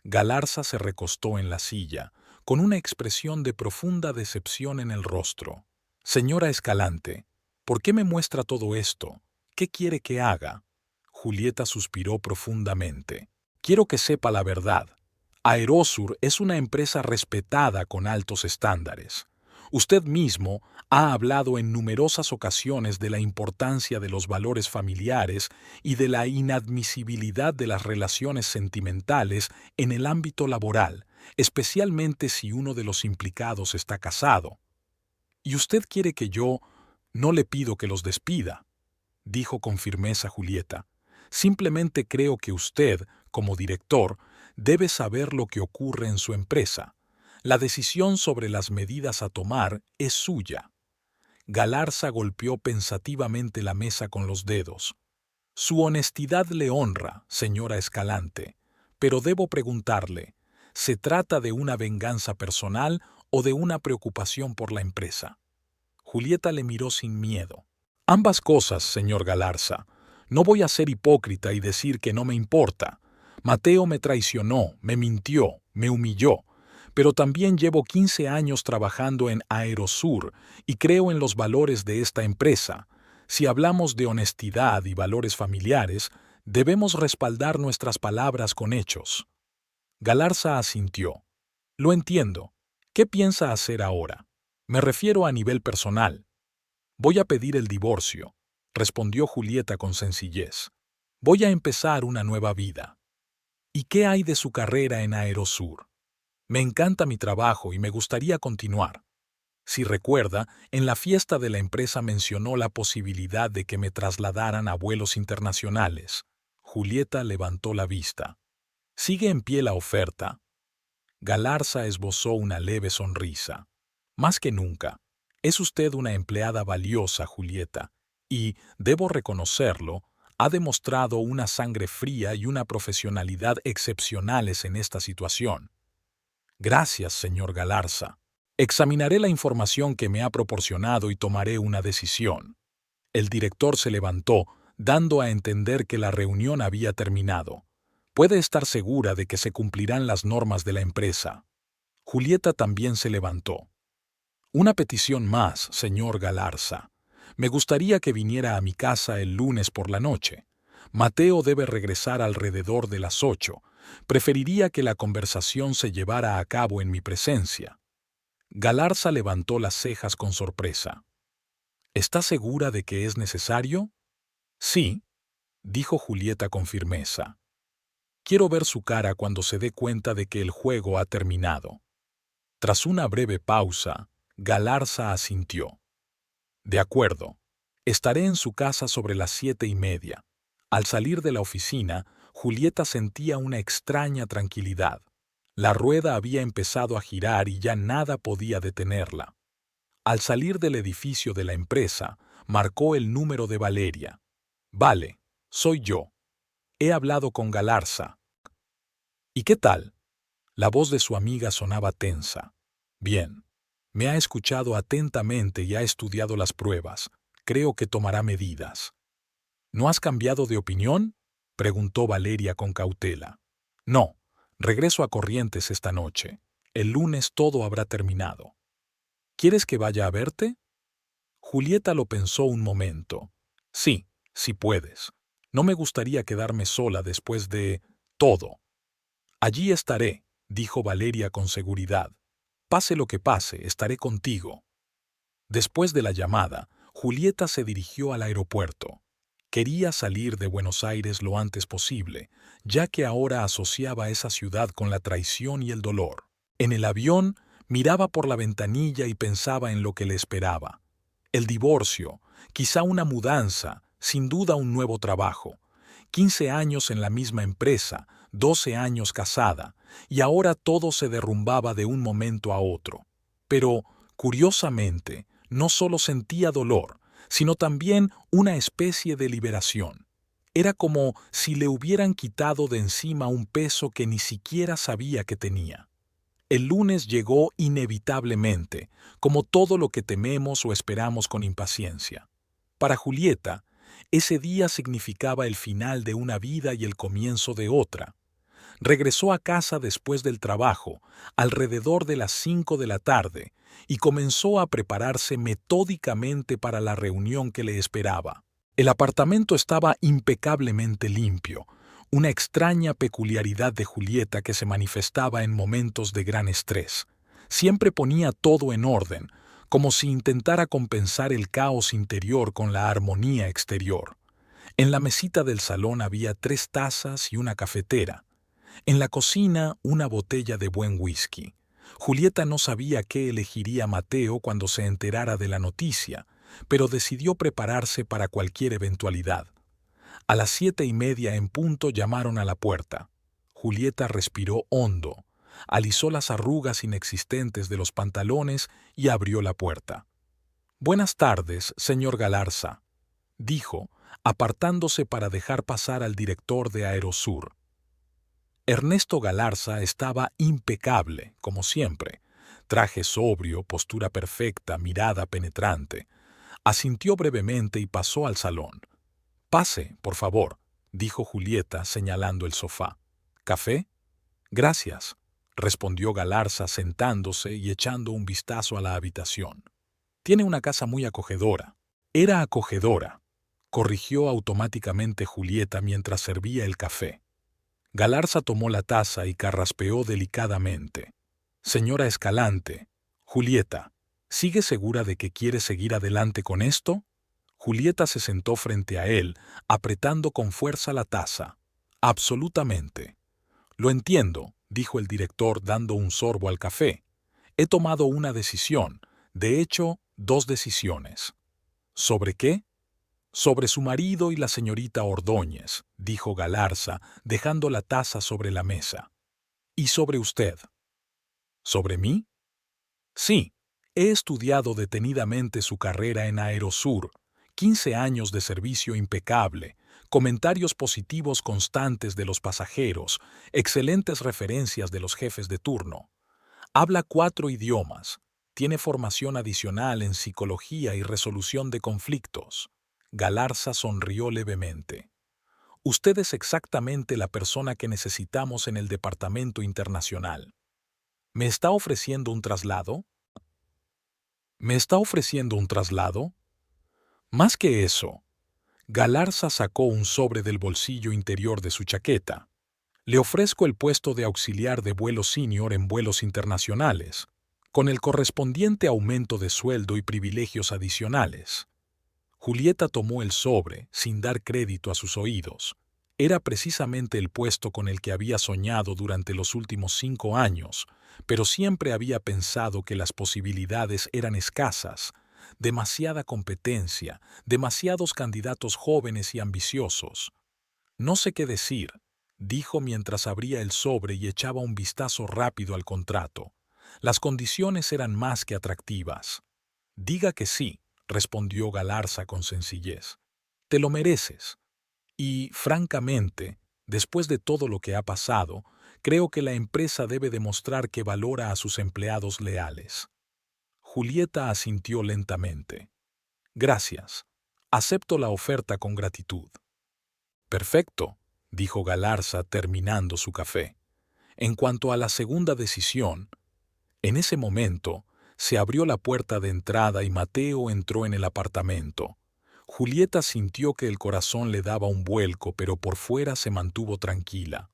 S1: Galarza se recostó en la silla, con una expresión de profunda decepción en el rostro. Señora Escalante, ¿por qué me muestra todo esto? ¿Qué quiere que haga? Julieta suspiró profundamente. Quiero que sepa la verdad. Aerosur es una empresa respetada con altos estándares. Usted mismo ha hablado en numerosas ocasiones de la importancia de los valores familiares y de la inadmisibilidad de las relaciones sentimentales en el ámbito laboral, especialmente si uno de los implicados está casado. ¿Y usted quiere que yo... No le pido que los despida, dijo con firmeza Julieta. Simplemente creo que usted, como director, debe saber lo que ocurre en su empresa. La decisión sobre las medidas a tomar es suya. Galarza golpeó pensativamente la mesa con los dedos. Su honestidad le honra, señora Escalante, pero debo preguntarle, ¿se trata de una venganza personal o de una preocupación por la empresa? Julieta le miró sin miedo. Ambas cosas, señor Galarza. No voy a ser hipócrita y decir que no me importa. Mateo me traicionó, me mintió, me humilló, pero también llevo 15 años trabajando en Aerosur y creo en los valores de esta empresa. Si hablamos de honestidad y valores familiares, debemos respaldar nuestras palabras con hechos. Galarza asintió. Lo entiendo. ¿Qué piensa hacer ahora? Me refiero a nivel personal. Voy a pedir el divorcio, respondió Julieta con sencillez. Voy a empezar una nueva vida. ¿Y qué hay de su carrera en Aerosur? Me encanta mi trabajo y me gustaría continuar. Si recuerda, en la fiesta de la empresa mencionó la posibilidad de que me trasladaran a vuelos internacionales. Julieta levantó la vista. ¿Sigue en pie la oferta? Galarza esbozó una leve sonrisa. Más que nunca. Es usted una empleada valiosa, Julieta, y, debo reconocerlo, ha demostrado una sangre fría y una profesionalidad excepcionales en esta situación. Gracias, señor Galarza. Examinaré la información que me ha proporcionado y tomaré una decisión. El director se levantó, dando a entender que la reunión había terminado. Puede estar segura de que se cumplirán las normas de la empresa. Julieta también se levantó. Una petición más, señor Galarza. Me gustaría que viniera a mi casa el lunes por la noche. Mateo debe regresar alrededor de las 8. Preferiría que la conversación se llevara a cabo en mi presencia. Galarza levantó las cejas con sorpresa. ¿Está segura de que es necesario? Sí, dijo Julieta con firmeza. Quiero ver su cara cuando se dé cuenta de que el juego ha terminado. Tras una breve pausa, Galarza asintió. De acuerdo. Estaré en su casa sobre las 7:30. Al salir de la oficina, Julieta sentía una extraña tranquilidad. La rueda había empezado a girar y ya nada podía detenerla. Al salir del edificio de la empresa, marcó el número de Valeria. Vale, soy yo. He hablado con Galarza. ¿Y qué tal? La voz de su amiga sonaba tensa. Bien. Me ha escuchado atentamente y ha estudiado las pruebas. Creo que tomará medidas. ¿No has cambiado de opinión? Preguntó Valeria con cautela. No, regreso a Corrientes esta noche. El lunes todo habrá terminado. ¿Quieres que vaya a verte? Julieta lo pensó un momento. Sí, si puedes. No me gustaría quedarme sola después de todo. Allí estaré, dijo Valeria con seguridad. Pase lo que pase, estaré contigo. Después de la llamada, Julieta se dirigió al aeropuerto. Quería salir de Buenos Aires lo antes posible, ya que ahora asociaba esa ciudad con la traición y el dolor. En el avión, miraba por la ventanilla y pensaba en lo que le esperaba. El divorcio, quizá una mudanza, sin duda un nuevo trabajo. 15 años en la misma empresa, 12 años casada, y ahora todo se derrumbaba de un momento a otro. Pero, curiosamente, no solo sentía dolor, sino también una especie de liberación. Era como si le hubieran quitado de encima un peso que ni siquiera sabía que tenía. El lunes llegó inevitablemente, como todo lo que tememos o esperamos con impaciencia. Para Julieta, ese día significaba el final de una vida y el comienzo de otra. Regresó a casa después del trabajo, alrededor de las 5 de la tarde, y comenzó a prepararse metódicamente para la reunión que le esperaba. El apartamento estaba impecablemente limpio, una extraña peculiaridad de Julieta que se manifestaba en momentos de gran estrés. Siempre ponía todo en orden, como si intentara compensar el caos interior con la armonía exterior. En la mesita del salón había 3 tazas y una cafetera. En la cocina, una botella de buen whisky. Julieta no sabía qué elegiría Mateo cuando se enterara de la noticia, pero decidió prepararse para cualquier eventualidad. A las 7:30 en punto llamaron a la puerta. Julieta respiró hondo, alisó las arrugas inexistentes de los pantalones y abrió la puerta. «Buenas tardes, señor Galarza», dijo, apartándose para dejar pasar al director de Aerosur. Ernesto Galarza estaba impecable, como siempre. Traje sobrio, postura perfecta, mirada penetrante. Asintió brevemente y pasó al salón. «Pase, por favor», dijo Julieta, señalando el sofá. «¿Café?» «Gracias», respondió Galarza sentándose y echando un vistazo a la habitación. «Tiene una casa muy acogedora». «Era acogedora», corrigió automáticamente Julieta mientras servía el café. Galarza tomó la taza y carraspeó delicadamente. «Señora Escalante, Julieta, ¿sigue segura de que quiere seguir adelante con esto?» Julieta se sentó frente a él, apretando con fuerza la taza. «Absolutamente». «Lo entiendo», dijo el director dando un sorbo al café. «He tomado una decisión, de hecho, 2 decisiones». «¿Sobre qué?» «Sobre su marido y la señorita Ordóñez», dijo Galarza, dejando la taza sobre la mesa. «¿Y sobre usted?» «¿Sobre mí?» «Sí, he estudiado detenidamente su carrera en Aerosur, 15 años de servicio impecable, comentarios positivos constantes de los pasajeros, excelentes referencias de los jefes de turno. Habla 4 idiomas, tiene formación adicional en psicología y resolución de conflictos». Galarza sonrió levemente. «Usted es exactamente la persona que necesitamos en el departamento internacional. ¿Me está ofreciendo un traslado?» «¿Me está ofreciendo un traslado?» Más que eso, Galarza sacó un sobre del bolsillo interior de su chaqueta. Le ofrezco el puesto de auxiliar de vuelo senior en vuelos internacionales, con el correspondiente aumento de sueldo y privilegios adicionales. Julieta tomó el sobre sin dar crédito a sus oídos. Era precisamente el puesto con el que había soñado durante los últimos 5 años, pero siempre había pensado que las posibilidades eran escasas, demasiada competencia, demasiados candidatos jóvenes y ambiciosos. No sé qué decir, dijo mientras abría el sobre y echaba un vistazo rápido al contrato. Las condiciones eran más que atractivas. Diga que sí, respondió Galarza con sencillez. Te lo mereces. Y, francamente, después de todo lo que ha pasado, creo que la empresa debe demostrar que valora a sus empleados leales. Julieta asintió lentamente. Gracias. Acepto la oferta con gratitud. Perfecto, dijo Galarza terminando su café. En cuanto a la segunda decisión, en ese momento se abrió la puerta de entrada y Mateo entró en el apartamento. Julieta sintió que el corazón le daba un vuelco, pero por fuera se mantuvo tranquila.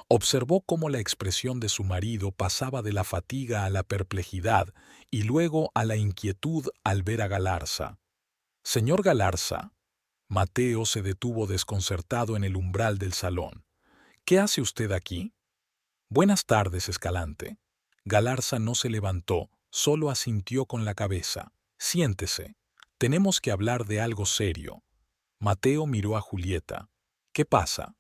S1: Observó cómo la expresión de su marido pasaba de la fatiga a la perplejidad y luego a la inquietud al ver a Galarza. Señor Galarza. Mateo se detuvo desconcertado en el umbral del salón. ¿Qué hace usted aquí? Buenas tardes, Escalante. Galarza no se levantó, solo asintió con la cabeza. Siéntese. Tenemos que hablar de algo serio. Mateo miró a Julieta. ¿Qué pasa?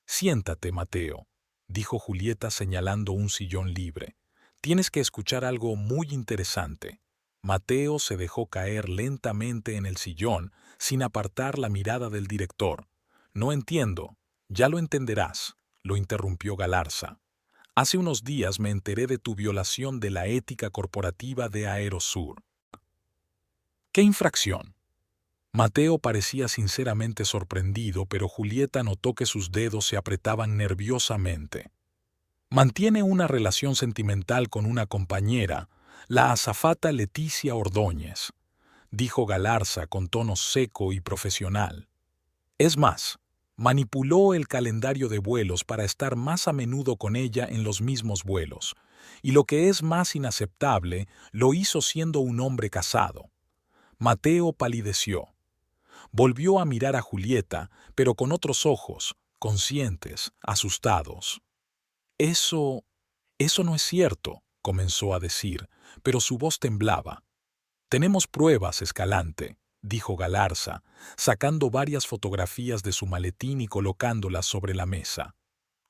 S1: Siéntate, Mateo, dijo Julieta señalando un sillón libre. Tienes que escuchar algo muy interesante. Mateo se dejó caer lentamente en el sillón, sin apartar la mirada del director. No entiendo. Ya lo entenderás, lo interrumpió Galarza. Hace unos días me enteré de tu violación de la ética corporativa de Aerosur. ¿Qué infracción? Mateo parecía sinceramente sorprendido, pero Julieta notó que sus dedos se apretaban nerviosamente. Mantiene una relación sentimental con una compañera, la azafata Leticia Ordóñez, dijo Galarza con tono seco y profesional. Es más, manipuló el calendario de vuelos para estar más a menudo con ella en los mismos vuelos, y lo que es más inaceptable, lo hizo siendo un hombre casado. Mateo palideció. Volvió a mirar a Julieta, pero con otros ojos, conscientes, asustados. Eso no es cierto, comenzó a decir, pero su voz temblaba. Tenemos pruebas, Escalante, dijo Galarza, sacando varias fotografías de su maletín y colocándolas sobre la mesa.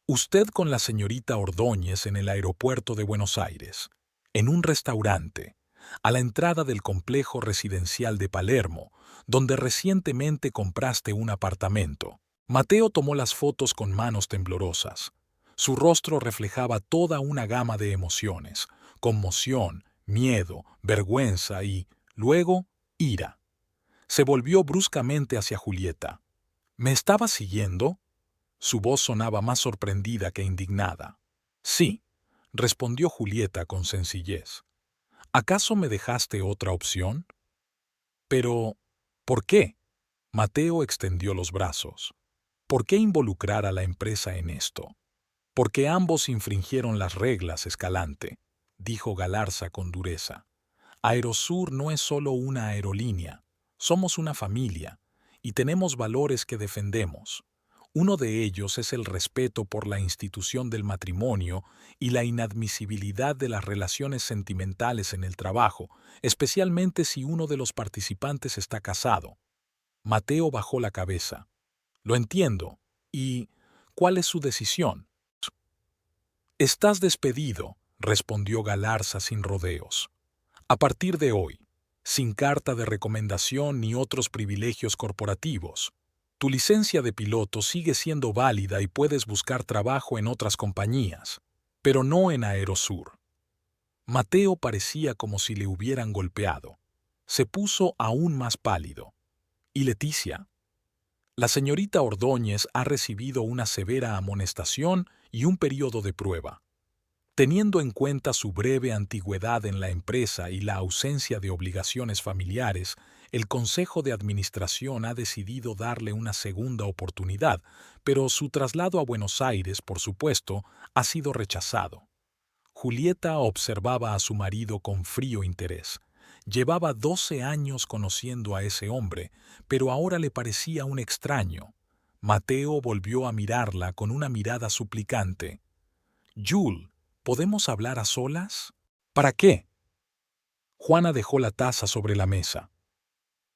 S1: Usted con la señorita Ordóñez en el aeropuerto de Buenos Aires, en un restaurante, a la entrada del complejo residencial de Palermo, donde recientemente compraste un apartamento. Mateo tomó las fotos con manos temblorosas. Su rostro reflejaba toda una gama de emociones, conmoción, miedo, vergüenza y, luego, ira. Se volvió bruscamente hacia Julieta. ¿Me estabas siguiendo? Su voz sonaba más sorprendida que indignada. Sí, respondió Julieta con sencillez. ¿Acaso me dejaste otra opción? Pero, ¿por qué? Mateo extendió los brazos. ¿Por qué involucrar a la empresa en esto? Porque ambos infringieron las reglas, Escalante, dijo Galarza con dureza. Aerosur no es solo una aerolínea, somos una familia, y tenemos valores que defendemos. Uno de ellos es el respeto por la institución del matrimonio y la inadmisibilidad de las relaciones sentimentales en el trabajo, especialmente si uno de los participantes está casado. Mateo bajó la cabeza. Lo entiendo. ¿Y cuál es su decisión? Estás despedido, respondió Galarza sin rodeos. A partir de hoy, sin carta de recomendación ni otros privilegios corporativos. Tu licencia de piloto sigue siendo válida y puedes buscar trabajo en otras compañías, pero no en Aerosur. Mateo parecía como si le hubieran golpeado. Se puso aún más pálido. ¿Y Leticia? La señorita Ordóñez ha recibido una severa amonestación y un periodo de prueba. Teniendo en cuenta su breve antigüedad en la empresa y la ausencia de obligaciones familiares, El Consejo de Administración ha decidido darle una segunda oportunidad, pero su traslado a Buenos Aires, por supuesto, ha sido rechazado. Julieta observaba a su marido con frío interés. Llevaba 12 años conociendo a ese hombre, pero ahora le parecía un extraño. Mateo volvió a mirarla con una mirada suplicante. «Jul, ¿podemos hablar a solas?» «¿Para qué?» Juana dejó la taza sobre la mesa.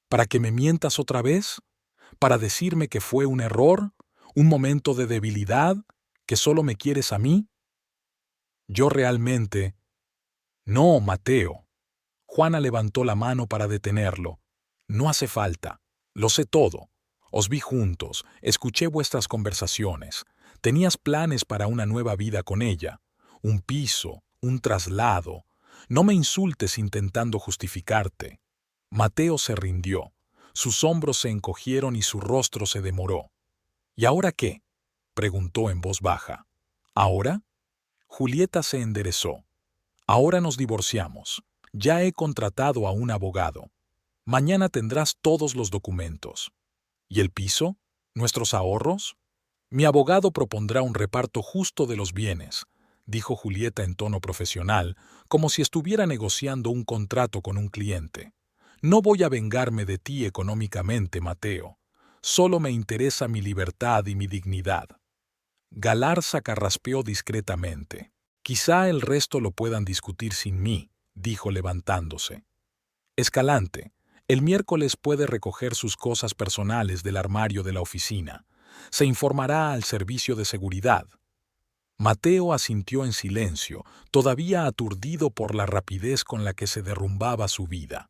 S1: ¿Para que me mientas otra vez? ¿Para decirme que fue un error? ¿Un momento de debilidad? ¿Que solo me quieres a mí? Yo realmente... No, Mateo. Juana levantó la mano para detenerlo. No hace falta. Lo sé todo. Os vi juntos, escuché vuestras conversaciones. Tenías planes para una nueva vida con ella. Un piso, un traslado. No me insultes intentando justificarte. Mateo se rindió. Sus hombros se encogieron y su rostro se demoró. ¿Y ahora qué?, preguntó en voz baja. ¿Ahora? Julieta se enderezó. Ahora nos divorciamos. Ya he contratado a un abogado. Mañana tendrás todos los documentos. ¿Y el piso? ¿Nuestros ahorros? Mi abogado propondrá un reparto justo de los bienes, dijo Julieta en tono profesional, como si estuviera negociando un contrato con un cliente. No voy a vengarme de ti económicamente, Mateo. Solo me interesa mi libertad y mi dignidad. Galarza carraspeó discretamente. Quizá el resto lo puedan discutir sin mí, dijo levantándose. Escalante, el miércoles puede recoger sus cosas personales del armario de la oficina. Se informará al servicio de seguridad. Mateo asintió en silencio, todavía aturdido por la rapidez con la que se derrumbaba su vida.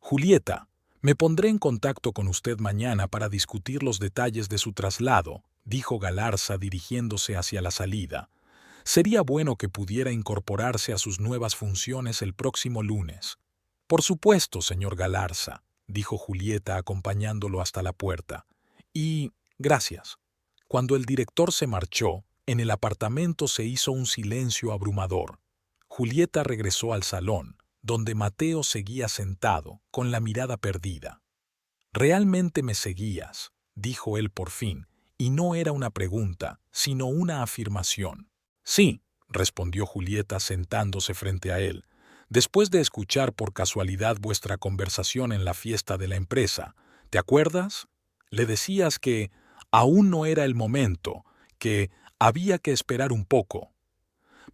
S1: Julieta, me pondré en contacto con usted mañana para discutir los detalles de su traslado, dijo Galarza dirigiéndose hacia la salida. Sería bueno que pudiera incorporarse a sus nuevas funciones el próximo lunes. Por supuesto, señor Galarza, dijo Julieta acompañándolo hasta la puerta. Y gracias. Cuando el director se marchó, en el apartamento se hizo un silencio abrumador. Julieta regresó al salón, donde Mateo seguía sentado, con la mirada perdida. «Realmente me seguías», dijo él por fin, y no era una pregunta, sino una afirmación. «Sí», respondió Julieta sentándose frente a él, «después de escuchar por casualidad vuestra conversación en la fiesta de la empresa. ¿Te acuerdas? Le decías que aún no era el momento, que había que esperar un poco».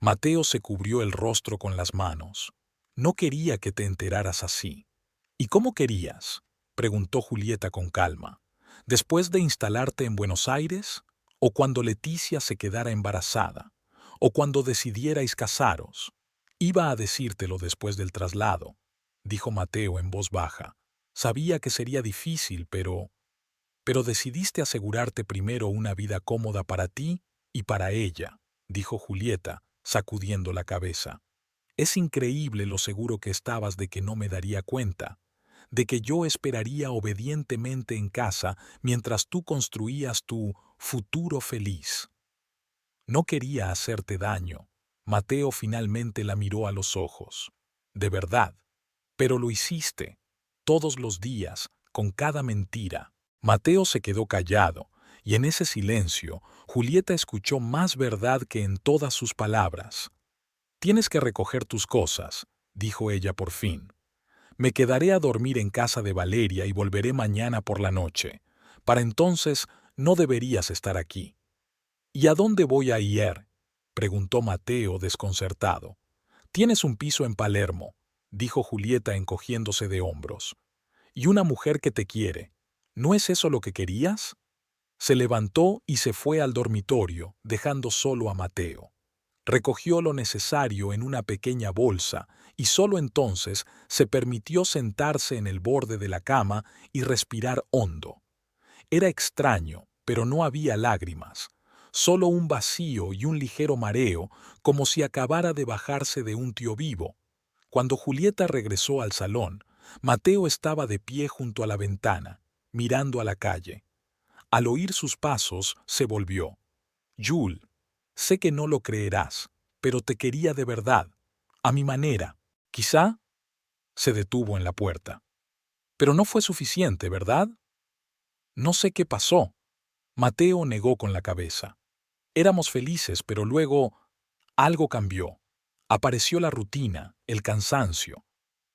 S1: Mateo se cubrió el rostro con las manos. «No quería que te enteraras así». «¿Y cómo querías?», preguntó Julieta con calma. «¿Después de instalarte en Buenos Aires? ¿O cuando Leticia se quedara embarazada? ¿O cuando decidierais casaros?» «Iba a decírtelo después del traslado», dijo Mateo en voz baja. «Sabía que sería difícil, pero decidiste asegurarte primero una vida cómoda para ti y para ella», dijo Julieta, sacudiendo la cabeza. «Es increíble lo seguro que estabas de que no me daría cuenta, de que yo esperaría obedientemente en casa mientras tú construías tu futuro feliz. No quería hacerte daño». Mateo finalmente la miró a los ojos. «De verdad. Pero lo hiciste. Todos los días, con cada mentira». Mateo se quedó callado, y en ese silencio, Julieta escuchó más verdad que en todas sus palabras. «Tienes que recoger tus cosas», dijo ella por fin. «Me quedaré a dormir en casa de Valeria y volveré mañana por la noche. Para entonces no deberías estar aquí». «¿Y a dónde voy a ir?», preguntó Mateo desconcertado. «Tienes un piso en Palermo», dijo Julieta encogiéndose de hombros. «Y una mujer que te quiere. ¿No es eso lo que querías?». Se levantó y se fue al dormitorio, dejando solo a Mateo. Recogió lo necesario en una pequeña bolsa y solo entonces se permitió sentarse en el borde de la cama y respirar hondo. Era extraño, pero no había lágrimas, solo un vacío y un ligero mareo, como si acabara de bajarse de un tío vivo. Cuando Julieta regresó al salón, Mateo estaba de pie junto a la ventana, mirando a la calle. Al oír sus pasos, se volvió. «Jul, sé que no lo creerás, pero te quería de verdad, a mi manera. Quizá...». Se detuvo en la puerta. Pero no fue suficiente, ¿verdad? No sé qué pasó. Mateo negó con la cabeza. Éramos felices, pero luego algo cambió. Apareció la rutina, el cansancio.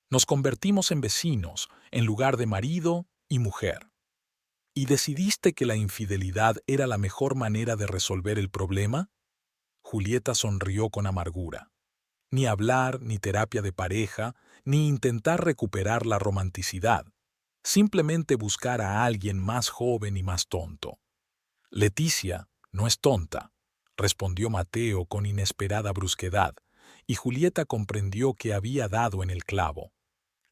S1: Nos convertimos en vecinos en lugar de marido y mujer. ¿Y decidiste que la infidelidad era la mejor manera de resolver el problema? Julieta sonrió con amargura. Ni hablar, ni terapia de pareja, ni intentar recuperar la romanticidad. Simplemente buscar a alguien más joven y más tonto. Leticia no es tonta, respondió Mateo con inesperada brusquedad, y Julieta comprendió que había dado en el clavo.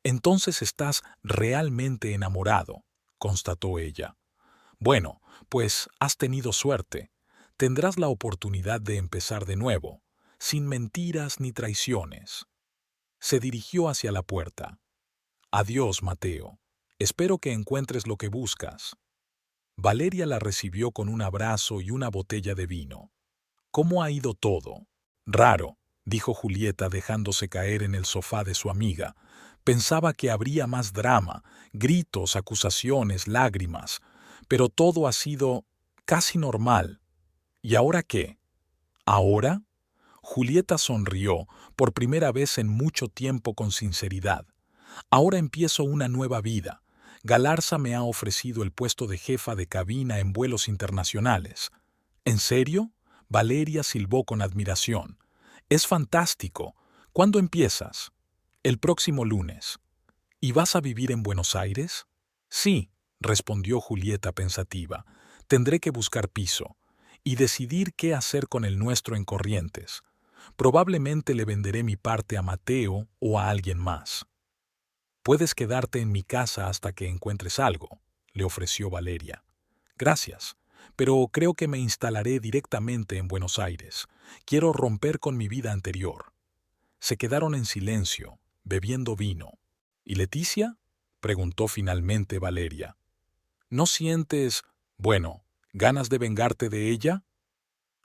S1: Entonces estás realmente enamorado, constató ella. Bueno, pues has tenido suerte. Tendrás la oportunidad de empezar de nuevo, sin mentiras ni traiciones. Se dirigió hacia la puerta. Adiós, Mateo. Espero que encuentres lo que buscas. Valeria la recibió con un abrazo y una botella de vino. ¿Cómo ha ido todo? Raro, dijo Julieta dejándose caer en el sofá de su amiga. Pensaba que habría más drama, gritos, acusaciones, lágrimas, pero todo ha sido casi normal. ¿Y ahora qué? ¿Ahora? Julieta sonrió, por primera vez en mucho tiempo con sinceridad. Ahora empiezo una nueva vida. Galarza me ha ofrecido el puesto de jefa de cabina en vuelos internacionales. ¿En serio? Valeria silbó con admiración. Es fantástico. ¿Cuándo empiezas? El próximo lunes. ¿Y vas a vivir en Buenos Aires? Sí, respondió Julieta pensativa. Tendré que buscar piso y decidir qué hacer con el nuestro en Corrientes. Probablemente le venderé mi parte a Mateo o a alguien más. Puedes quedarte en mi casa hasta que encuentres algo, le ofreció Valeria. Gracias, pero creo que me instalaré directamente en Buenos Aires. Quiero romper con mi vida anterior. Se quedaron en silencio, bebiendo vino. ¿Y Leticia? Preguntó finalmente Valeria. ¿No sientes, bueno, ganas de vengarte de ella?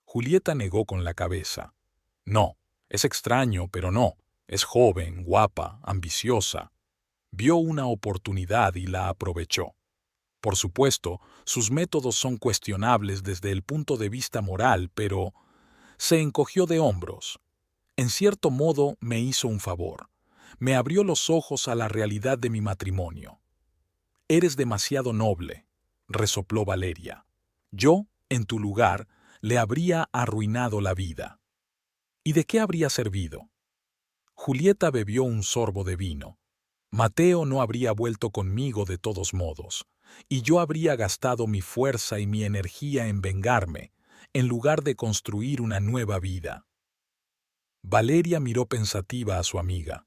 S1: Julieta negó con la cabeza. No, es extraño, pero no. Es joven, guapa, ambiciosa. Vio una oportunidad y la aprovechó. Por supuesto, sus métodos son cuestionables desde el punto de vista moral, pero se encogió de hombros. En cierto modo me hizo un favor. Me abrió los ojos a la realidad de mi matrimonio. Eres demasiado noble, resopló Valeria. Yo, en tu lugar, le habría arruinado la vida. ¿Y de qué habría servido? Julieta bebió un sorbo de vino. Mateo no habría vuelto conmigo de todos modos, y yo habría gastado mi fuerza y mi energía en vengarme, en lugar de construir una nueva vida. Valeria miró pensativa a su amiga.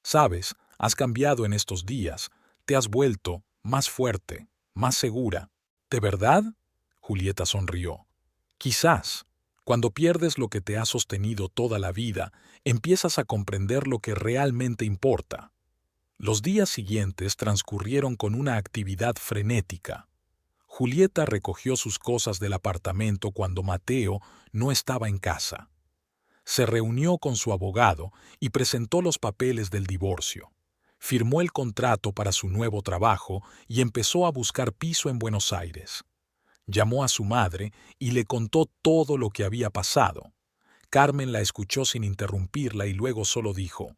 S1: Sabes, has cambiado en estos días, te has vuelto más fuerte, más segura. ¿De verdad? Julieta sonrió. Quizás, cuando pierdes lo que te ha sostenido toda la vida, empiezas a comprender lo que realmente importa. Los días siguientes transcurrieron con una actividad frenética. Julieta recogió sus cosas del apartamento cuando Mateo no estaba en casa. Se reunió con su abogado y presentó los papeles del divorcio. Firmó el contrato para su nuevo trabajo y empezó a buscar piso en Buenos Aires. Llamó a su madre y le contó todo lo que había pasado. Carmen la escuchó sin interrumpirla y luego solo dijo: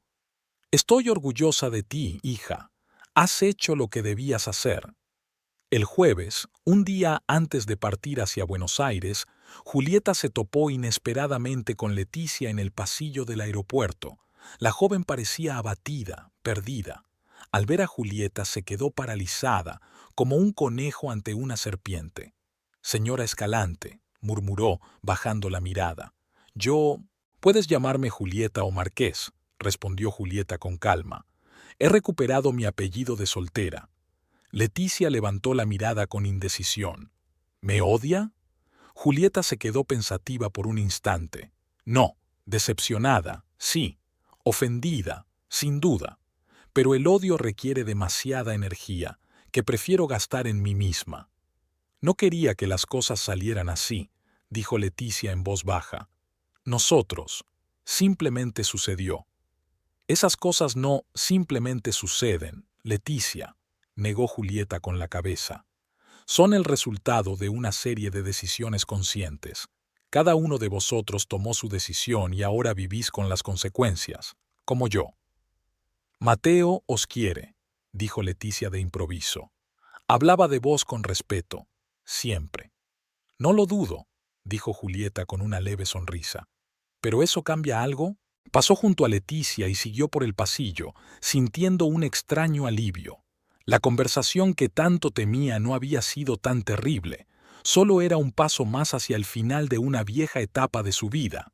S1: «Estoy orgullosa de ti, hija. Has hecho lo que debías hacer». El jueves, un día antes de partir hacia Buenos Aires, Julieta se topó inesperadamente con Leticia en el pasillo del aeropuerto. La joven parecía abatida, perdida. Al ver a Julieta se quedó paralizada, como un conejo ante una serpiente. «Señora Escalante», murmuró, bajando la mirada. «Yo... Puedes llamarme Julieta o Marqués», respondió Julieta con calma. «He recuperado mi apellido de soltera». Leticia levantó la mirada con indecisión. ¿Me odia? Julieta se quedó pensativa por un instante. No, decepcionada, sí, ofendida, sin duda. Pero el odio requiere demasiada energía, que prefiero gastar en mí misma. No quería que las cosas salieran así, dijo Leticia en voz baja. Nosotros. Simplemente sucedió. Esas cosas no simplemente suceden, Leticia. negó Julieta con la cabeza. Son el resultado de una serie de decisiones conscientes. Cada uno de vosotros tomó su decisión y ahora vivís con las consecuencias, como yo. Mateo os quiere, dijo Leticia de improviso. Hablaba de vos con respeto, siempre. No lo dudo, dijo Julieta con una leve sonrisa. ¿Pero eso cambia algo? Pasó junto a Leticia y siguió por el pasillo, sintiendo un extraño alivio. La conversación que tanto temía no había sido tan terrible, solo era un paso más hacia el final de una vieja etapa de su vida.